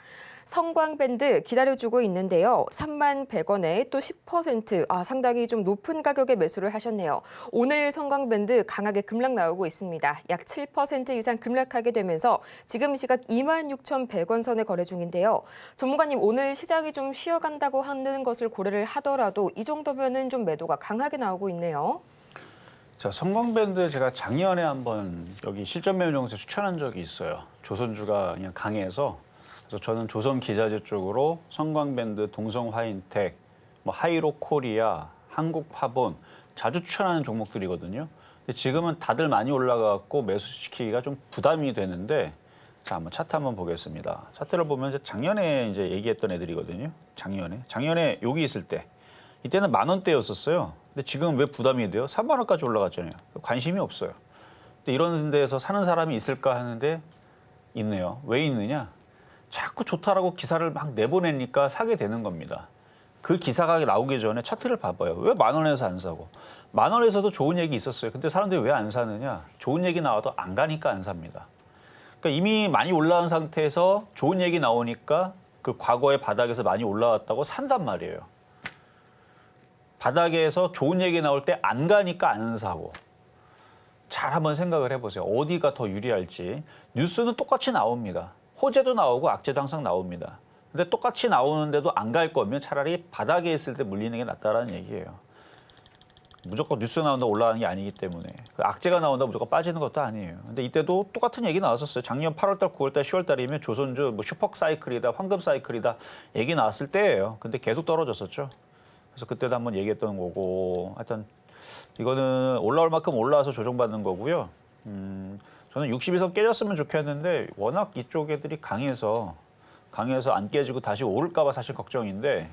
A: 성광밴드 기다려주고 있는데요. 31,100원에 또 10% 상당히 좀 높은 가격에 매수를 하셨네요. 오늘 성광밴드 강하게 급락 나오고 있습니다. 약 7% 이상 급락하게 되면서 지금 시각 26,100원 선에 거래 중인데요. 전문가님 오늘 시장이 좀 쉬어간다고 하는 것을 고려를 하더라도 이 정도면은 좀 매도가 강하게 나오고 있네요.
B: 자, 성광밴드 제가 작년에 한번 여기 실전 매매 정세 추천한 적이 있어요. 조선주가 그냥 강해서 그래서 저는 조선 기자재 쪽으로 성광밴드, 동성화인텍, 뭐 하이로 코리아, 한국파본 자주 추천하는 종목들이거든요. 근데 지금은 다들 많이 올라가고 매수시키기가 좀 부담이 되는데 자, 한번 차트 한번 보겠습니다. 차트를 보면 작년에 이제 얘기했던 애들이거든요. 작년에 여기 있을 때 이때는 10,000원대였었어요. 근데 지금 왜 부담이 돼요? 3만 원까지 올라갔잖아요. 관심이 없어요. 근데 이런 데에서 사는 사람이 있을까 하는데 있네요. 왜 있느냐? 자꾸 좋다라고 기사를 막 내보내니까 사게 되는 겁니다. 그 기사가 나오기 전에 차트를 봐봐요. 왜 10,000원에서 안 사고? 10,000원에서도 좋은 얘기 있었어요. 근데 사람들이 왜 안 사느냐? 좋은 얘기 나와도 안 가니까 안 삽니다. 그러니까 이미 많이 올라온 상태에서 좋은 얘기 나오니까 그 과거의 바닥에서 많이 올라왔다고 산단 말이에요. 바닥에서 좋은 얘기 나올 때 안 가니까 안 사고. 잘 한번 생각을 해보세요. 어디가 더 유리할지. 뉴스는 똑같이 나옵니다. 호재도 나오고 악재도 항상 나옵니다. 근데 똑같이 나오는데도 안 갈 거면 차라리 바닥에 있을 때 물리는 게 낫다라는 얘기예요. 무조건 뉴스 나온다 올라가는 게 아니기 때문에 그 악재가 나온다 무조건 빠지는 것도 아니에요. 근데 이때도 똑같은 얘기 나왔었어요. 작년 8월달, 9월달, 10월달이면 조선주 뭐 슈퍼 사이클이다, 황금 사이클이다 얘기 나왔을 때예요. 근데 계속 떨어졌었죠. 그래서 그때도 한번 얘기했던 거고 하여튼 이거는 올라올 만큼 올라와서 조정받는 거고요. 저는 62선 깨졌으면 좋겠는데 워낙 이쪽 애들이 강해서 안 깨지고 다시 오를까 봐 사실 걱정인데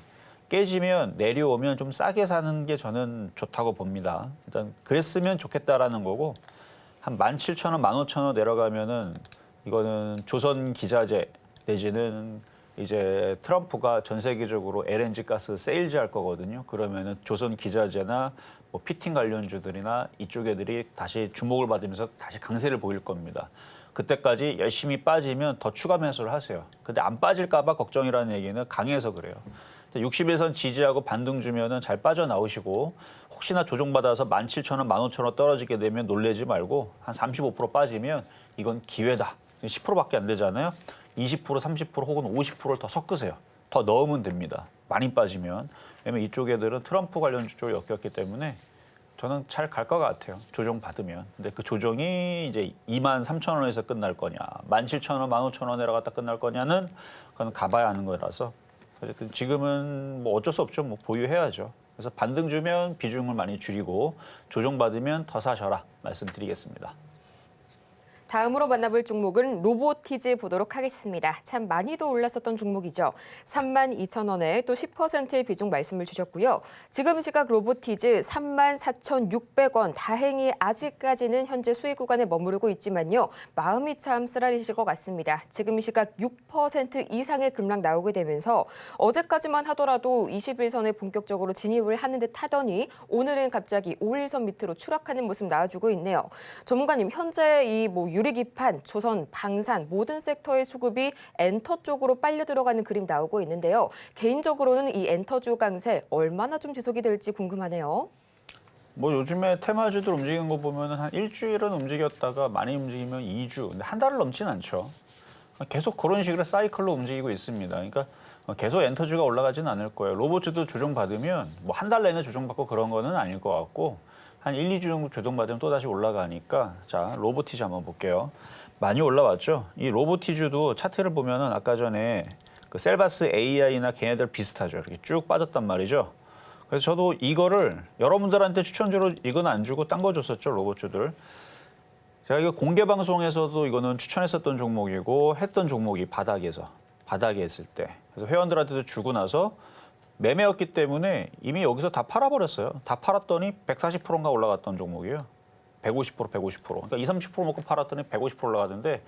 B: 깨지면 내려오면 좀 싸게 사는 게 저는 좋다고 봅니다. 일단 그랬으면 좋겠다라는 거고 한 17,000원, 15,000원 내려가면은 이거는 조선 기자재 내지는 이제 트럼프가 전 세계적으로 LNG 가스 세일즈 할 거거든요. 그러면은 조선 기자재나 뭐 피팅 관련주들이나 이쪽 애들이 다시 주목을 받으면서 다시 강세를 보일 겁니다. 그때까지 열심히 빠지면 더 추가 매수를 하세요. 근데 안 빠질까 봐 걱정이라는 얘기는 강해서 그래요. 60에선 지지하고 반등 주면은 잘 빠져나오시고 혹시나 조정받아서 17,000원, 15,000원 떨어지게 되면 놀래지 말고 한 35% 빠지면 이건 기회다. 10%밖에 안 되잖아요. 20%, 30% 혹은 50%를 더 섞으세요. 더 넣으면 됩니다. 많이 빠지면. 왜냐면 이쪽 애들은 트럼프 관련주 쪽에 엮였기 때문에 저는 잘 갈 것 같아요. 조정 받으면. 근데 그 조정이 이제 23,000원에서 끝날 거냐, 17,000원, 15,000원 내려갔다 끝날 거냐는 그건 가봐야 하는 거라서 어쨌든 지금은 뭐 어쩔 수 없죠. 뭐 보유해야죠. 그래서 반등 주면 비중을 많이 줄이고 조정 받으면 더 사셔라 말씀드리겠습니다.
A: 다음으로 만나볼 종목은 로보티즈 보도록 하겠습니다. 참 많이도 올랐었던 종목이죠. 32,000원에 또 10%의 비중 말씀을 주셨고요. 지금 시각 로보티즈 34,600원. 다행히 아직까지는 현재 수익 구간에 머무르고 있지만요. 마음이 참 쓰라리실 것 같습니다. 지금 시각 6% 이상의 급락 나오게 되면서 어제까지만 하더라도 21선에 본격적으로 진입을 하는 듯 하더니 오늘은 갑자기 5일선 밑으로 추락하는 모습 나와주고 있네요. 전문가님, 현재 이 유리기판, 조선, 방산 모든 섹터의 수급이 엔터 쪽으로 빨려 들어가는 그림 나오고 있는데요. 개인적으로는 이 엔터주 강세 얼마나 좀 지속이 될지 궁금하네요.
B: 뭐 요즘에 테마주들 움직이는 거 보면 한 일주일은 움직였다가 많이 움직이면 2주, 근데 한 달을 넘진 않죠. 계속 그런 식으로 사이클로 움직이고 있습니다. 그러니까 계속 엔터주가 올라가지는 않을 거예요. 로봇주도 조정받으면 뭐 한 달 내내 조정받고 그런 거는 아닐 것 같고 한 1, 2주 정도 조정받으면 또 다시 올라가니까 자, 로보티즈 한번 볼게요. 많이 올라왔죠. 이 로보티즈도 차트를 보면은 아까 전에 그 셀바스 AI나 걔네들 비슷하죠. 이렇게 쭉 빠졌단 말이죠. 그래서 저도 이거를 여러분들한테 추천주로 이건 안 주고 딴 거 줬었죠. 로봇주들. 제가 이거 공개 방송에서도 이거는 추천했었던 종목이고 했던 종목이 바닥에 했을 때. 그래서 회원들한테도 주고 나서 매매였기 때문에 이미 여기서 다 팔아버렸어요. 다 팔았더니 140%인가 올라갔던 종목이에요. 150%, 150%. 그러니까 20, 30% 먹고 팔았더니 150% 올라가는데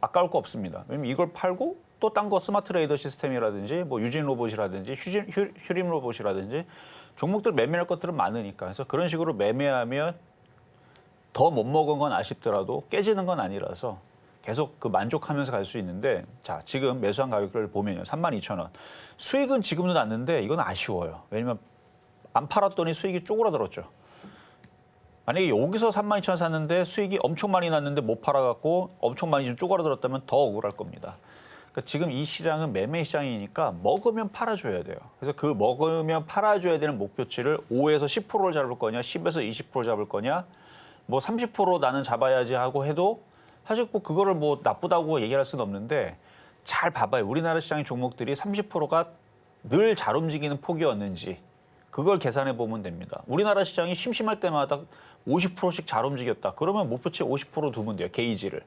B: 아까울 거 없습니다. 왜냐면 이걸 팔고 또 딴 거 스마트 레이더 시스템이라든지 뭐 유진 로봇이라든지 휴림 로봇이라든지 종목들 매매할 것들은 많으니까. 그래서 그런 식으로 매매하면 더 못 먹은 건 아쉽더라도 깨지는 건 아니라서 계속 그 만족하면서 갈 수 있는데 자, 지금 매수한 가격을 보면요. 32,000원. 수익은 지금도 났는데 이건 아쉬워요. 왜냐면 안 팔았더니 수익이 쪼그라들었죠. 만약에 여기서 32,000원 샀는데 수익이 엄청 많이 났는데 못 팔아갖고 엄청 많이 좀 쪼그라들었다면 더 억울할 겁니다. 그러니까 지금 이 시장은 매매 시장이니까 먹으면 팔아줘야 돼요. 그래서 그 먹으면 팔아줘야 되는 목표치를 5에서 10%를 잡을 거냐, 10에서 20% 잡을 거냐, 뭐 30% 나는 잡아야지 하고 해도 사실 뭐 그거를 뭐 나쁘다고 얘기할 수는 없는데 잘 봐봐요. 우리나라 시장의 종목들이 30%가 늘 잘 움직이는 폭이었는지 그걸 계산해 보면 됩니다. 우리나라 시장이 심심할 때마다 50%씩 잘 움직였다. 그러면 목표치 50% 두면 돼요. 게이지를.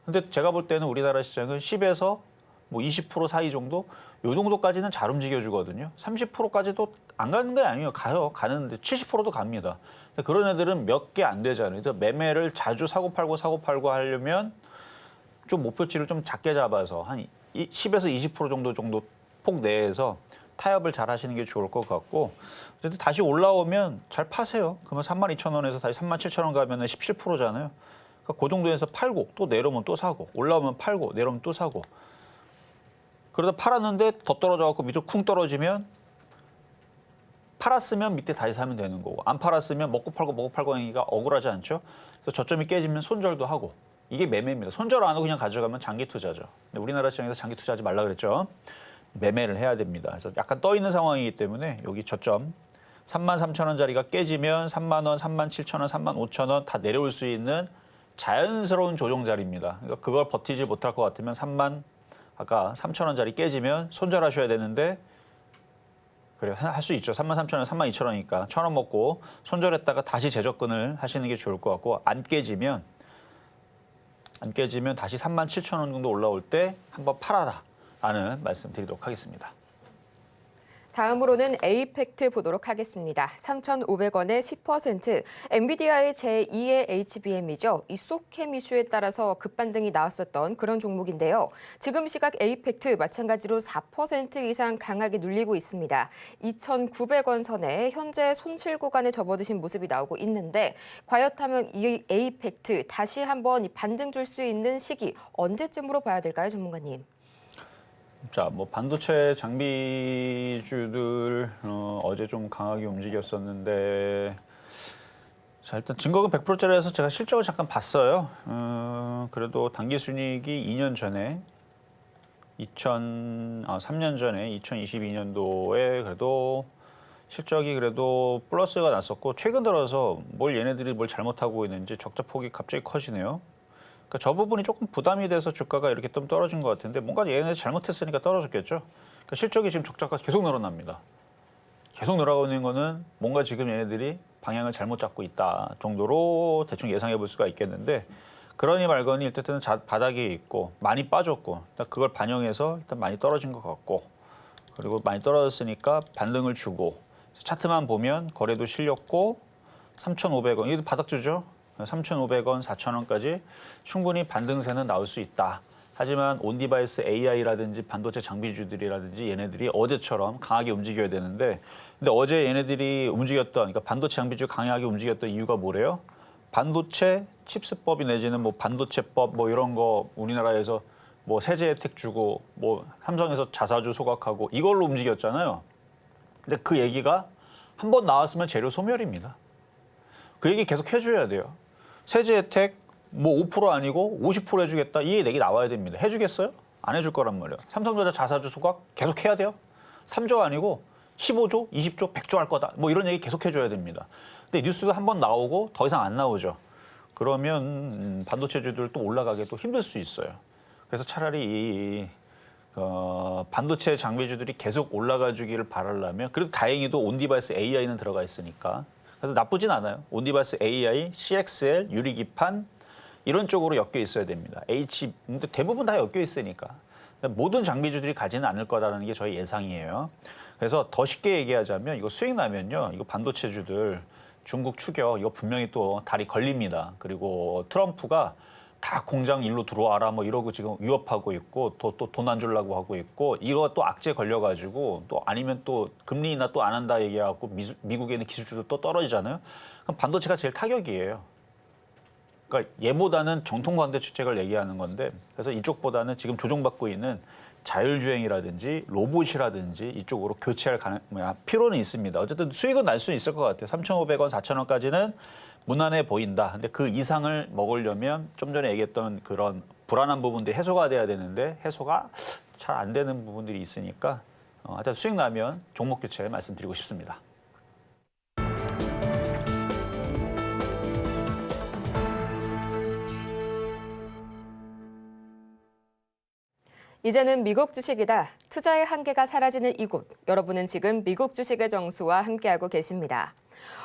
B: 근데 제가 볼 때는 우리나라 시장은 10에서 뭐 20% 사이 정도? 요 정도까지는 잘 움직여주거든요. 30%까지도 안 가는 게 아니에요. 가는데 70%도 갑니다. 근데 그런 애들은 몇 개 안 되잖아요. 그래서 매매를 자주 사고 팔고 하려면 좀 목표치를 좀 작게 잡아서 한 10에서 20% 정도 폭 내에서 타협을 잘 하시는 게 좋을 것 같고 어쨌든 다시 올라오면 잘 파세요. 그러면 32,000원에서 다시 37,000원 가면 17%잖아요. 그러니까 그 정도에서 팔고 또 내려오면 또 사고 올라오면 팔고 내려오면 또 사고 그러다 팔았는데 더 떨어져갖고 밑으로 쿵 떨어지면 팔았으면 밑에 다시 사면 되는 거고 안 팔았으면 먹고 팔고 하기가 억울하지 않죠. 그래서 저점이 깨지면 손절도 하고 이게 매매입니다. 손절 안 하고 그냥 가져가면 장기 투자죠. 근데 우리나라 시장에서 장기 투자하지 말라 그랬죠. 매매를 해야 됩니다. 그래서 약간 떠 있는 상황이기 때문에 여기 저점 33,000원짜리가 깨지면 3만 원, 37,000원, 35,000원 다 내려올 수 있는 자연스러운 조정 자리입니다. 그러니까 그걸 버티지 못할 것 같으면 아까 3,000원짜리 깨지면 손절하셔야 되는데 그래요. 할 수 있죠. 33,000원, 32,000원이니까 1,000원 먹고 손절했다가 다시 재접근을 하시는 게 좋을 것 같고 안 깨지면 다시 37,000원 정도 올라올 때 한번 팔아라라는 말씀 드리도록 하겠습니다.
A: 다음으로는 에이펙트 보도록 하겠습니다. 3,500원에 10%, 엔비디아의 제2의 HBM이죠. 이 소캠 이슈에 따라서 급반등이 나왔었던 그런 종목인데요. 지금 시각 에이펙트 마찬가지로 4% 이상 강하게 눌리고 있습니다. 2,900원 선에 현재 손실 구간에 접어드신 모습이 나오고 있는데 과연 이 에이펙트 다시 한번 반등 줄 수 있는 시기 언제쯤으로 봐야 될까요, 전문가님?
B: 자, 뭐 반도체 장비주들 어제 좀 강하게 움직였었는데, 자 일단 증거금 100%짜리라서 제가 실적을 잠깐 봤어요. 그래도 당기순이익이 2년 전에 3년 전에 2022년도에 그래도 실적이 그래도 플러스가 났었고 최근 들어서 얘네들이 뭘 잘못하고 있는지 적자 폭이 갑자기 커지네요. 그러니까 저 부분이 조금 부담이 돼서 주가가 이렇게 좀 떨어진 것 같은데 뭔가 얘네들 잘못했으니까 떨어졌겠죠. 그러니까 실적이 지금 적자가 계속 늘어납니다. 계속 늘어나고 있는 거는 뭔가 지금 얘네들이 방향을 잘못 잡고 있다 정도로 대충 예상해 볼 수가 있겠는데 그러니 말거니 일단은 바닥에 있고 많이 빠졌고 일단 그걸 반영해서 일단 많이 떨어진 것 같고 그리고 많이 떨어졌으니까 반등을 주고 차트만 보면 거래도 실렸고 3,500원 이게 바닥주죠. 3,500원, 4,000원까지 충분히 반등세는 나올 수 있다. 하지만 온디바이스 AI라든지 반도체 장비주들이라든지 얘네들이 어제처럼 강하게 움직여야 되는데 근데 어제 얘네들이 그러니까 반도체 장비주 강하게 움직였던 이유가 뭐래요? 반도체 칩스법이 내지는 뭐 반도체법 뭐 이런 거 우리나라에서 뭐 세제 혜택 주고 뭐 삼성에서 자사주 소각하고 이걸로 움직였잖아요. 근데 그 얘기가 한 번 나왔으면 재료 소멸입니다. 그 얘기 계속 해줘야 돼요. 세제 혜택 뭐 5% 아니고 50% 해주겠다. 이 얘기 나와야 됩니다. 해주겠어요? 안 해줄 거란 말이에요. 삼성전자 자사주 소각 계속 해야 돼요. 3조 아니고 15조, 20조, 100조 할 거다. 뭐 이런 얘기 계속 해줘야 됩니다. 근데 뉴스도 한 번 나오고 더 이상 안 나오죠. 그러면 반도체주들 또 올라가기도 힘들 수 있어요. 그래서 차라리 반도체 장비주들이 계속 올라가 주기를 바라려면 그래도 다행히도 온디바이스 AI는 들어가 있으니까 그래서 나쁘진 않아요. 온디바이스 AI, CXL, 유리기판 이런 쪽으로 엮여 있어야 됩니다. 근데 대부분 다 엮여 있으니까 모든 장비주들이 가지는 않을 거라는 게 저희 예상이에요. 그래서 더 쉽게 얘기하자면 이거 수익 나면요, 이거 반도체주들 중국 추격 이거 분명히 또 다리 걸립니다. 그리고 트럼프가 다 공장 일로 들어와라 뭐 이러고 지금 위협하고 있고 또 돈 안 주려고 하고 있고 이거 또 악재 걸려가지고 또 아니면 또 금리 인하 또 안 한다 얘기해갖고 미국에 있는 기술주도 또 떨어지잖아요. 그럼 반도체가 제일 타격이에요. 그러니까 얘보다는 정통 반도체 주택을 얘기하는 건데 그래서 이쪽보다는 지금 조정받고 있는 자율주행이라든지 로봇이라든지 이쪽으로 교체할 필요는 있습니다. 어쨌든 수익은 날 수 있을 것 같아요. 3,500원, 4,000원까지는 무난해 보인다. 근데 그 이상을 먹으려면 좀 전에 얘기했던 그런 불안한 부분들이 해소가 돼야 되는데 해소가 잘 안 되는 부분들이 있으니까 하여튼 수익 나면 종목 교체 말씀드리고 싶습니다.
A: 이제는 미국 주식이다. 투자의 한계가 사라지는 이곳. 여러분은 지금 미국 주식의 정수와 함께하고 계십니다.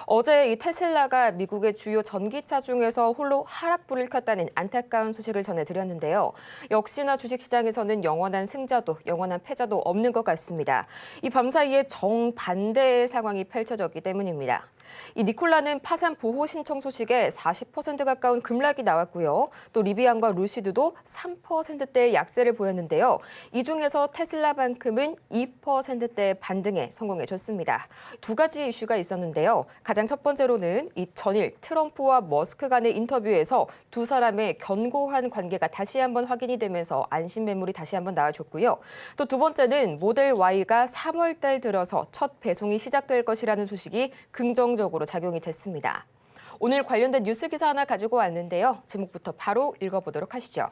A: 어제 이 테슬라가 미국의 주요 전기차 중에서 홀로 하락불을 켰다는 안타까운 소식을 전해드렸는데요. 역시나 주식시장에서는 영원한 승자도 영원한 패자도 없는 것 같습니다. 이 밤사이에 정반대의 상황이 펼쳐졌기 때문입니다. 이 니콜라는 파산 보호 신청 소식에 40% 가까운 급락이 나왔고요. 또 리비안과 루시드도 3%대의 약세를 보였는데요. 이 중에서 테슬라만큼은 2%대 반등에 성공해줬습니다. 두 가지 이슈가 있었는데요. 가장 첫 번째로는 이 전일 트럼프와 머스크 간의 인터뷰에서 두 사람의 견고한 관계가 다시 한번 확인이 되면서 안심 매물이 다시 한번 나와줬고요. 또 두 번째는 모델 Y가 3월 달 들어서 첫 배송이 시작될 것이라는 소식이 긍정적으로 작용이 됐습니다. 오늘 관련된 뉴스 기사 하나 가지고 왔는데요. 제목부터 바로 읽어보도록 하시죠.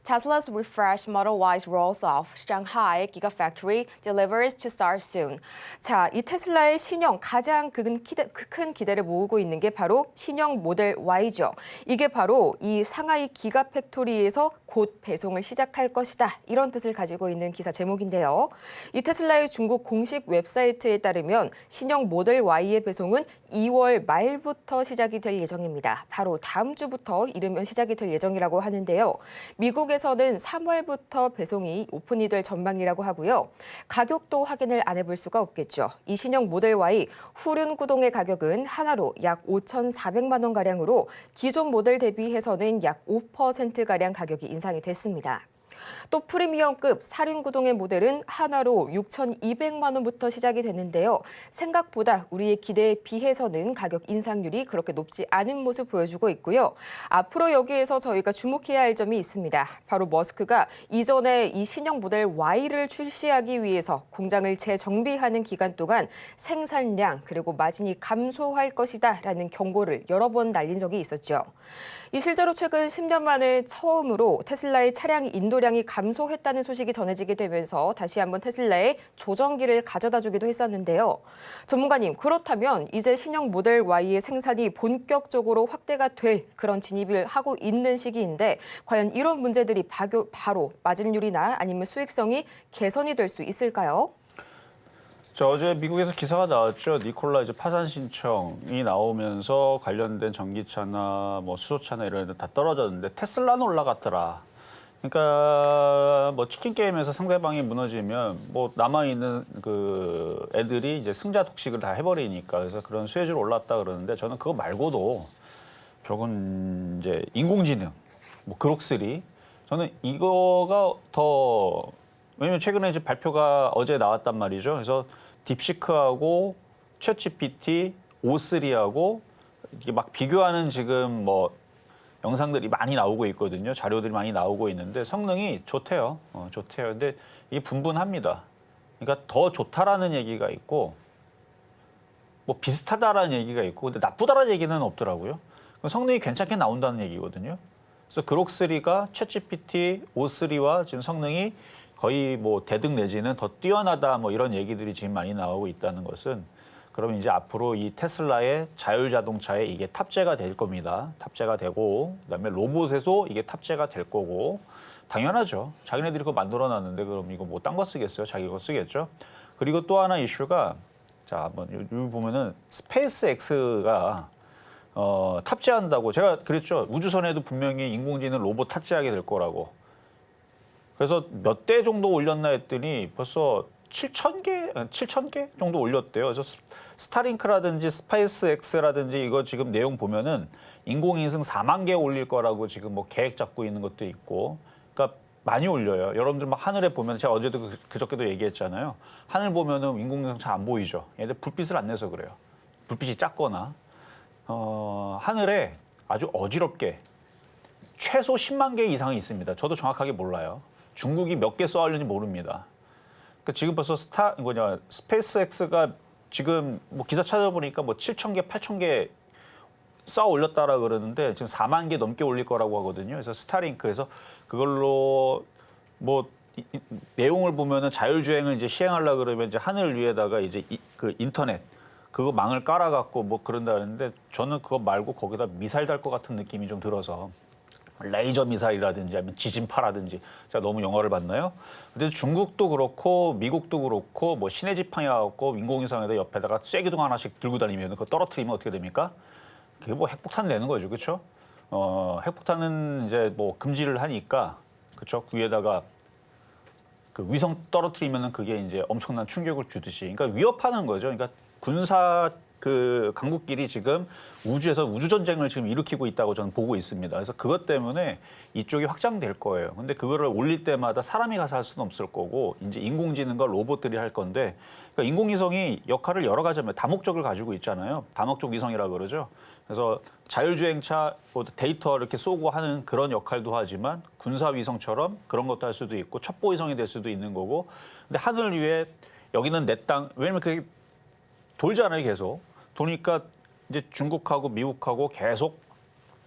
A: Tesla's refreshed Model Y rolls off. Shanghai Gigafactory delivers to start soon. 자, 이 테슬라의 신형 가장 큰 기대를 모으고 있는 게 바로 신형 모델 Y죠. 이게 바로 이 상하이 기가팩토리에서 곧 배송을 시작할 것이다. 이런 뜻을 가지고 있는 기사 제목인데요. 이 테슬라의 중국 공식 웹사이트에 따르면 신형 모델 Y의 배송은 2월 말부터 시작이 될 예정입니다. 바로 다음 주부터 이르면 시작이 될 예정이라고 하는데요. 미국에서는 3월부터 배송이 오픈이 될 전망이라고 하고요. 가격도 확인을 안 해볼 수가 없겠죠. 이 신형 모델 Y 후륜 구동의 가격은 하나로 약 5,400만 원가량으로 기존 모델 대비해서는 약 5%가량 가격이 인상이 됐습니다. 또 프리미엄급 사륜 구동의 모델은 하나로 6,200만 원부터 시작이 되는데요. 생각보다 우리의 기대에 비해서는 가격 인상률이 그렇게 높지 않은 모습 보여주고 있고요. 앞으로 여기에서 저희가 주목해야 할 점이 있습니다. 바로 머스크가 이전에 이 신형 모델 Y를 출시하기 위해서 공장을 재정비하는 기간 동안 생산량 그리고 마진이 감소할 것이다라는 경고를 여러 번 날린 적이 있었죠. 이 실제로 최근 10년 만에 처음으로 테슬라의 차량 인도량이 감소했다는 소식이 전해지게 되면서 다시 한번 테슬라의 조정기를 가져다 주기도 했었는데요. 전문가님, 그렇다면 이제 신형 모델 Y의 생산이 본격적으로 확대가 될 그런 진입을 하고 있는 시기인데 과연 이런 문제들이 바로 마진율이나 아니면 수익성이 개선이 될 수 있을까요?
B: 어제 미국에서 기사가 나왔죠. 니콜라 이제 파산 신청이 나오면서 관련된 전기차나 뭐 수소차나 이런 애들 다 떨어졌는데 테슬라는 올라갔더라. 그러니까 뭐 치킨 게임에서 상대방이 무너지면 뭐 남아 있는 그 애들이 이제 승자 독식을 다 해버리니까 그래서 그런 수혜주로 올랐다 그러는데 저는 그거 말고도 결국은 이제 인공지능, 뭐 그록3 저는 이거가 더 왜냐면 최근에 이제 발표가 어제 나왔단 말이죠. 그래서 딥시크하고 챗GPT, O3하고 이게 막 비교하는 지금 뭐 영상들이 많이 나오고 있거든요. 자료들이 많이 나오고 있는데 성능이 좋대요. 좋대요. 근데 이게 분분합니다. 그러니까 더 좋다라는 얘기가 있고 뭐 비슷하다라는 얘기가 있고 근데 나쁘다라는 얘기는 없더라고요. 성능이 괜찮게 나온다는 얘기거든요. 그래서 그록3가 챗GPT, O3와 지금 성능이 거의 뭐 대등 내지는 더 뛰어나다 뭐 이런 얘기들이 지금 많이 나오고 있다는 것은 그러면 이제 앞으로 이 테슬라의 자율자동차에 이게 탑재가 될 겁니다. 탑재가 되고 그다음에 로봇에도 이게 탑재가 될 거고 당연하죠. 자기네들이 그거 만들어놨는데 그럼 이거 뭐 딴 거 쓰겠어요? 자기 거 쓰겠죠. 그리고 또 하나 이슈가 자 한번 여기 보면은 스페이스X가 탑재한다고 제가 그랬죠. 우주선에도 분명히 인공지능 로봇 탑재하게 될 거라고. 그래서 몇 대 정도 올렸나 했더니 벌써 7,000개 정도 올렸대요. 그래서 스타링크라든지 스페이스X라든지 이거 지금 내용 보면은 인공위성 4만 개 올릴 거라고 지금 뭐 계획 잡고 있는 것도 있고. 그러니까 많이 올려요. 여러분들 막 하늘에 보면 제가 어제도 그저께도 얘기했잖아요. 하늘 보면은 인공위성 잘 안 보이죠. 얘들 불빛을 안 내서 그래요. 불빛이 작거나 하늘에 아주 어지럽게 최소 10만 개 이상이 있습니다. 저도 정확하게 몰라요. 중국이 몇 개 쏘았는지 모릅니다. 그러니까 지금 벌써 스페이스X가 지금 뭐 기사 찾아보니까 뭐 7,000개, 8,000개 쏴 올렸다라 그러는데 지금 4만 개 넘게 올릴 거라고 하거든요. 그래서 스타링크에서 그걸로 뭐 내용을 보면은 자율주행을 이제 시행하려 그러면 이제 하늘 위에다가 이제 그 인터넷 그거 망을 깔아갖고 뭐 그런다 그러는데 저는 그거 말고 거기다 미사일 달 것 같은 느낌이 좀 들어서. 레이저 미사일이라든지 아니면 지진파라든지 제가 너무 영화를 봤나요? 근데 중국도 그렇고 미국도 그렇고 뭐 신의 지팡이 갖고 인공위성에다 옆에다가 쐐기둥 하나씩 들고 다니면 그거 떨어뜨리면 어떻게 됩니까? 그게 뭐 핵폭탄 내는 거죠, 그렇죠? 핵폭탄은 이제 뭐 금지를 하니까 그렇죠? 위에다가 그 위성 떨어뜨리면은 그게 이제 엄청난 충격을 주듯이, 그러니까 위협하는 거죠. 그러니까 군사 그 강국끼리 지금 우주에서 우주 전쟁을 지금 일으키고 있다고 저는 보고 있습니다. 그래서 그것 때문에 이쪽이 확장될 거예요. 근데 그거를 올릴 때마다 사람이 가서 할 수는 없을 거고 이제 인공지능과 로봇들이 할 건데, 그러니까 인공위성이 역할을 여러 가지 하면 다목적을 가지고 있잖아요. 다목적 위성이라고 그러죠. 그래서 자율주행차 데이터 이렇게 쏘고 하는 그런 역할도 하지만 군사위성처럼 그런 것도 할 수도 있고 첩보위성이 될 수도 있는 거고. 근데 하늘 위에 여기는 내 땅, 왜냐면 그게 돌잖아요, 계속. 도니까 이제 중국하고 미국하고 계속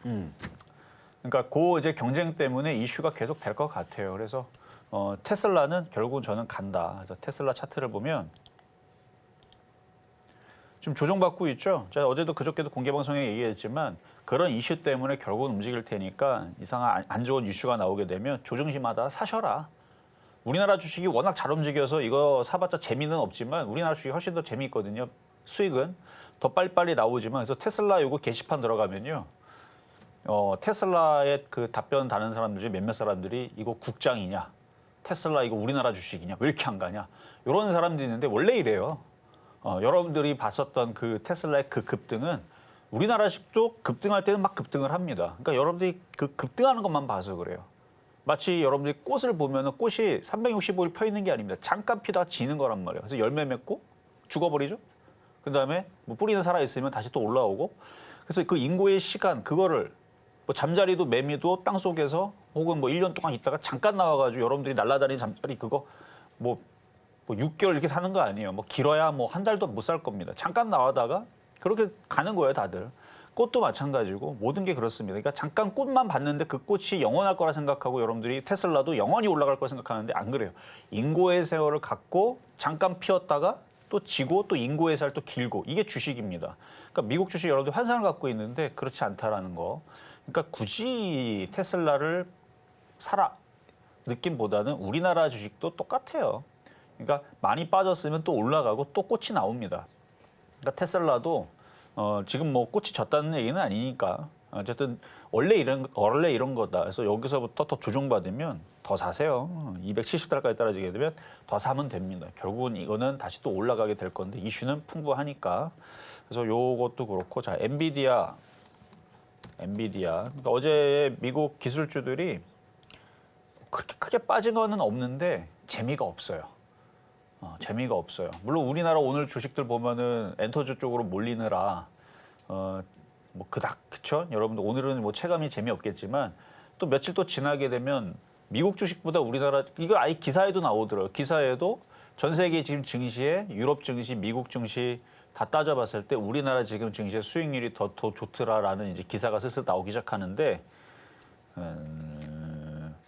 B: 그러니까 그 이제 경쟁 때문에 이슈가 계속 될 것 같아요. 그래서 테슬라는 결국은 저는 간다. 그래서 테슬라 차트를 보면 좀 조정받고 있죠. 제가 어제도 그저께도 공개 방송에 얘기했지만 그런 이슈 때문에 결국은 움직일 테니까 이상한 안 좋은 이슈가 나오게 되면 조정시마다 사셔라. 우리나라 주식이 워낙 잘 움직여서 이거 사봤자 재미는 없지만 우리나라 주식이 훨씬 더 재미있거든요. 수익은 더 빨리빨리 나오지만 그래서 테슬라 이거 게시판 들어가면요. 테슬라의 그 답변 다는 사람들 중에 몇몇 사람들이 이거 국장이냐, 테슬라 이거 우리나라 주식이냐, 왜 이렇게 안 가냐 이런 사람들이 있는데 원래 이래요. 여러분들이 봤었던 그 테슬라의 그 급등은 우리나라식도 급등할 때는 막 급등을 합니다. 그러니까 여러분들이 그 급등하는 것만 봐서 그래요. 마치 여러분들이 꽃을 보면 꽃이 365일 펴 있는 게 아닙니다. 잠깐 피다가 지는 거란 말이에요. 그래서 열매 맺고 죽어버리죠. 그다음에 뭐 뿌리는 살아 있으면 다시 또 올라오고. 그래서 그 인고의 시간 그거를 뭐 잠자리도 매미도 땅 속에서 혹은 뭐 1년 동안 있다가 잠깐 나와가지고 여러분들이 날아다니는 잠자리 그거 뭐 6개월 이렇게 사는 거 아니에요. 뭐 길어야 뭐 한 달도 못 살 겁니다. 잠깐 나와다가 그렇게 가는 거예요, 다들. 꽃도 마찬가지고 모든 게 그렇습니다. 그러니까 잠깐 꽃만 봤는데 그 꽃이 영원할 거라 생각하고 여러분들이 테슬라도 영원히 올라갈 거라 생각하는데 안 그래요. 인고의 세월을 갖고 잠깐 피었다가 또 지고 또 인고의 세월 또 길고 이게 주식입니다. 그러니까 미국 주식 여러분들 환상을 갖고 있는데 그렇지 않다라는 거. 그러니까 굳이 테슬라를 사라 느낌보다는 우리나라 주식도 똑같아요. 그러니까 많이 빠졌으면 또 올라가고 또 꽃이 나옵니다. 그러니까 테슬라도 지금 뭐 꽃이 졌다는 얘기는 아니니까 어쨌든 원래 이런 거다. 그래서 여기서부터 더 조정받으면 더 사세요. 270달러까지 떨어지게 되면 더 사면 됩니다. 결국은 이거는 다시 또 올라가게 될 건데 이슈는 풍부하니까. 그래서 요것도 그렇고 자 엔비디아 그러니까 어제 미국 기술주들이 그렇게 크게 빠진 거는 없는데 재미가 없어요. 재미가 없어요. 물론 우리나라 오늘 주식들 보면은 엔터주 쪽으로 몰리느라 뭐 그닥 그쵸? 여러분들 오늘은 뭐 체감이 재미없겠지만 또 며칠 또 지나게 되면 미국 주식보다 우리나라 이거 아예 기사에도 나오더라고요. 기사에도 전 세계 지금 증시에 유럽 증시, 미국 증시 다 따져봤을 때 우리나라 지금 증시의 수익률이 더 좋더라라는 이제 기사가 슬슬 나오기 시작하는데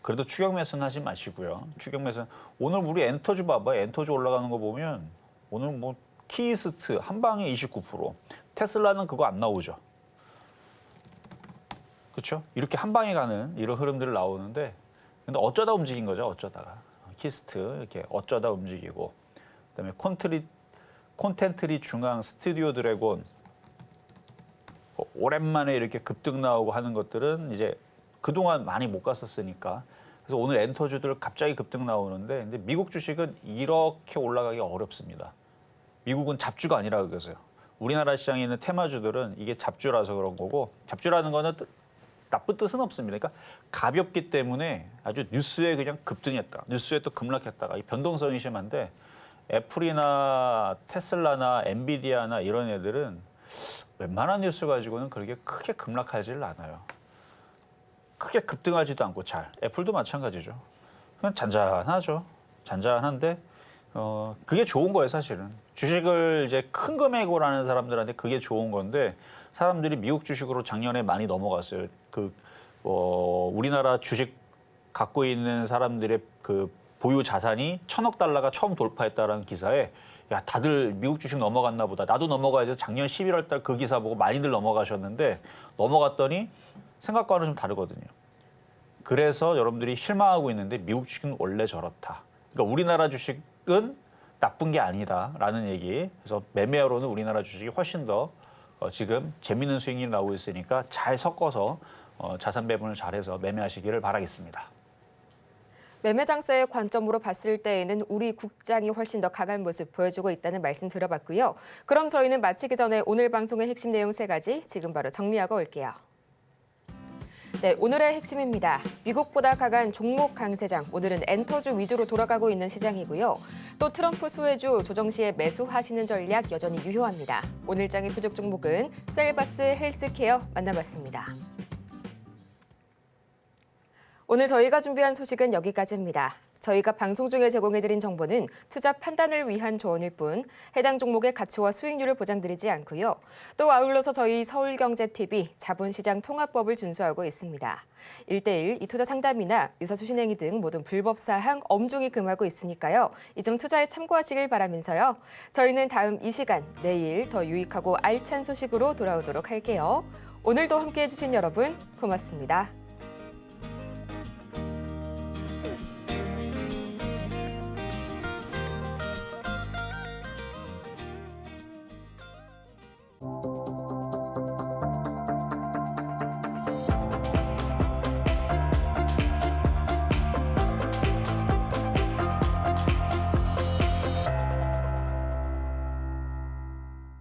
B: 그래도 추격 매수는 하지 마시고요. 추격 매수 오늘 우리 엔터주 봐봐요. 엔터주 올라가는 거 보면 오늘 뭐 키이스트 한 방에 29%, 테슬라는 그거 안 나오죠. 그렇죠? 이렇게 한 방에 가는 이런 흐름들이 나오는데 근데 어쩌다 움직인 거죠. 어쩌다가 키스트 이렇게 어쩌다 움직이고 그다음에 콘텐트리 중앙 스튜디오 드래곤 오랜만에 이렇게 급등 나오고 하는 것들은 이제 그동안 많이 못 갔었으니까 그래서 오늘 엔터주들 갑자기 급등 나오는데 근데 미국 주식은 이렇게 올라가기 어렵습니다. 미국은 잡주가 아니라 그래서요. 우리나라 시장에 있는 테마주들은 이게 잡주라서 그런 거고 잡주라는 거는 나쁜 뜻은 없습니다. 그러니까 가볍기 때문에 아주 뉴스에 그냥 급등했다. 뉴스에 또 급락했다가 이 변동성이 심한데 애플이나 테슬라나 엔비디아나 이런 애들은 웬만한 뉴스 가지고는 그렇게 크게 급락하지를 않아요. 크게 급등하지도 않고 잘. 애플도 마찬가지죠. 그냥 잔잔하죠. 잔잔한데 그게 좋은 거예요, 사실은. 주식을 이제 큰 금액으로 하는 사람들한테 그게 좋은 건데 사람들이 미국 주식으로 작년에 많이 넘어갔어요. 우리나라 주식 갖고 있는 사람들의 그 보유 자산이 1,000억 달러가 처음 돌파했다라는 기사에 야 다들 미국 주식 넘어갔나 보다. 나도 넘어가야지. 작년 11월 달 그 기사 보고 많이들 넘어가셨는데 넘어갔더니 생각과는 좀 다르거든요. 그래서 여러분들이 실망하고 있는데 미국 주식은 원래 저렇다. 그러니까 우리나라 주식은 나쁜 게 아니다라는 얘기. 그래서 매매하러는 우리나라 주식이 훨씬 더 지금 재미있는 수익률이 나오고 있으니까 잘 섞어서 자산 배분을 잘해서 매매하시기를 바라겠습니다.
A: 매매 장세의 관점으로 봤을 때에는 우리 국장이 훨씬 더 강한 모습 보여주고 있다는 말씀 들어봤고요. 그럼 저희는 마치기 전에 오늘 방송의 핵심 내용 3가지 지금 바로 정리하고 올게요. 네, 오늘의 핵심입니다. 미국보다 강한 종목 강세장, 오늘은 엔터주 위주로 돌아가고 있는 시장이고요. 또 트럼프 수혜주 조정 시에 매수하시는 전략 여전히 유효합니다. 오늘 장의 부족 종목은 셀바스 헬스케어 만나봤습니다. 오늘 저희가 준비한 소식은 여기까지입니다. 저희가 방송 중에 제공해드린 정보는 투자 판단을 위한 조언일 뿐 해당 종목의 가치와 수익률을 보장드리지 않고요. 또 아울러서 저희 서울경제TV 자본시장 통합법을 준수하고 있습니다. 1:1 이 투자 상담이나 유사수 신행위 등 모든 불법 사항 엄중히 금하고 있으니까요. 이 점 투자에 참고하시길 바라면서요. 저희는 다음 이 시간 내일 더 유익하고 알찬 소식으로 돌아오도록 할게요. 오늘도 함께해 주신 여러분 고맙습니다.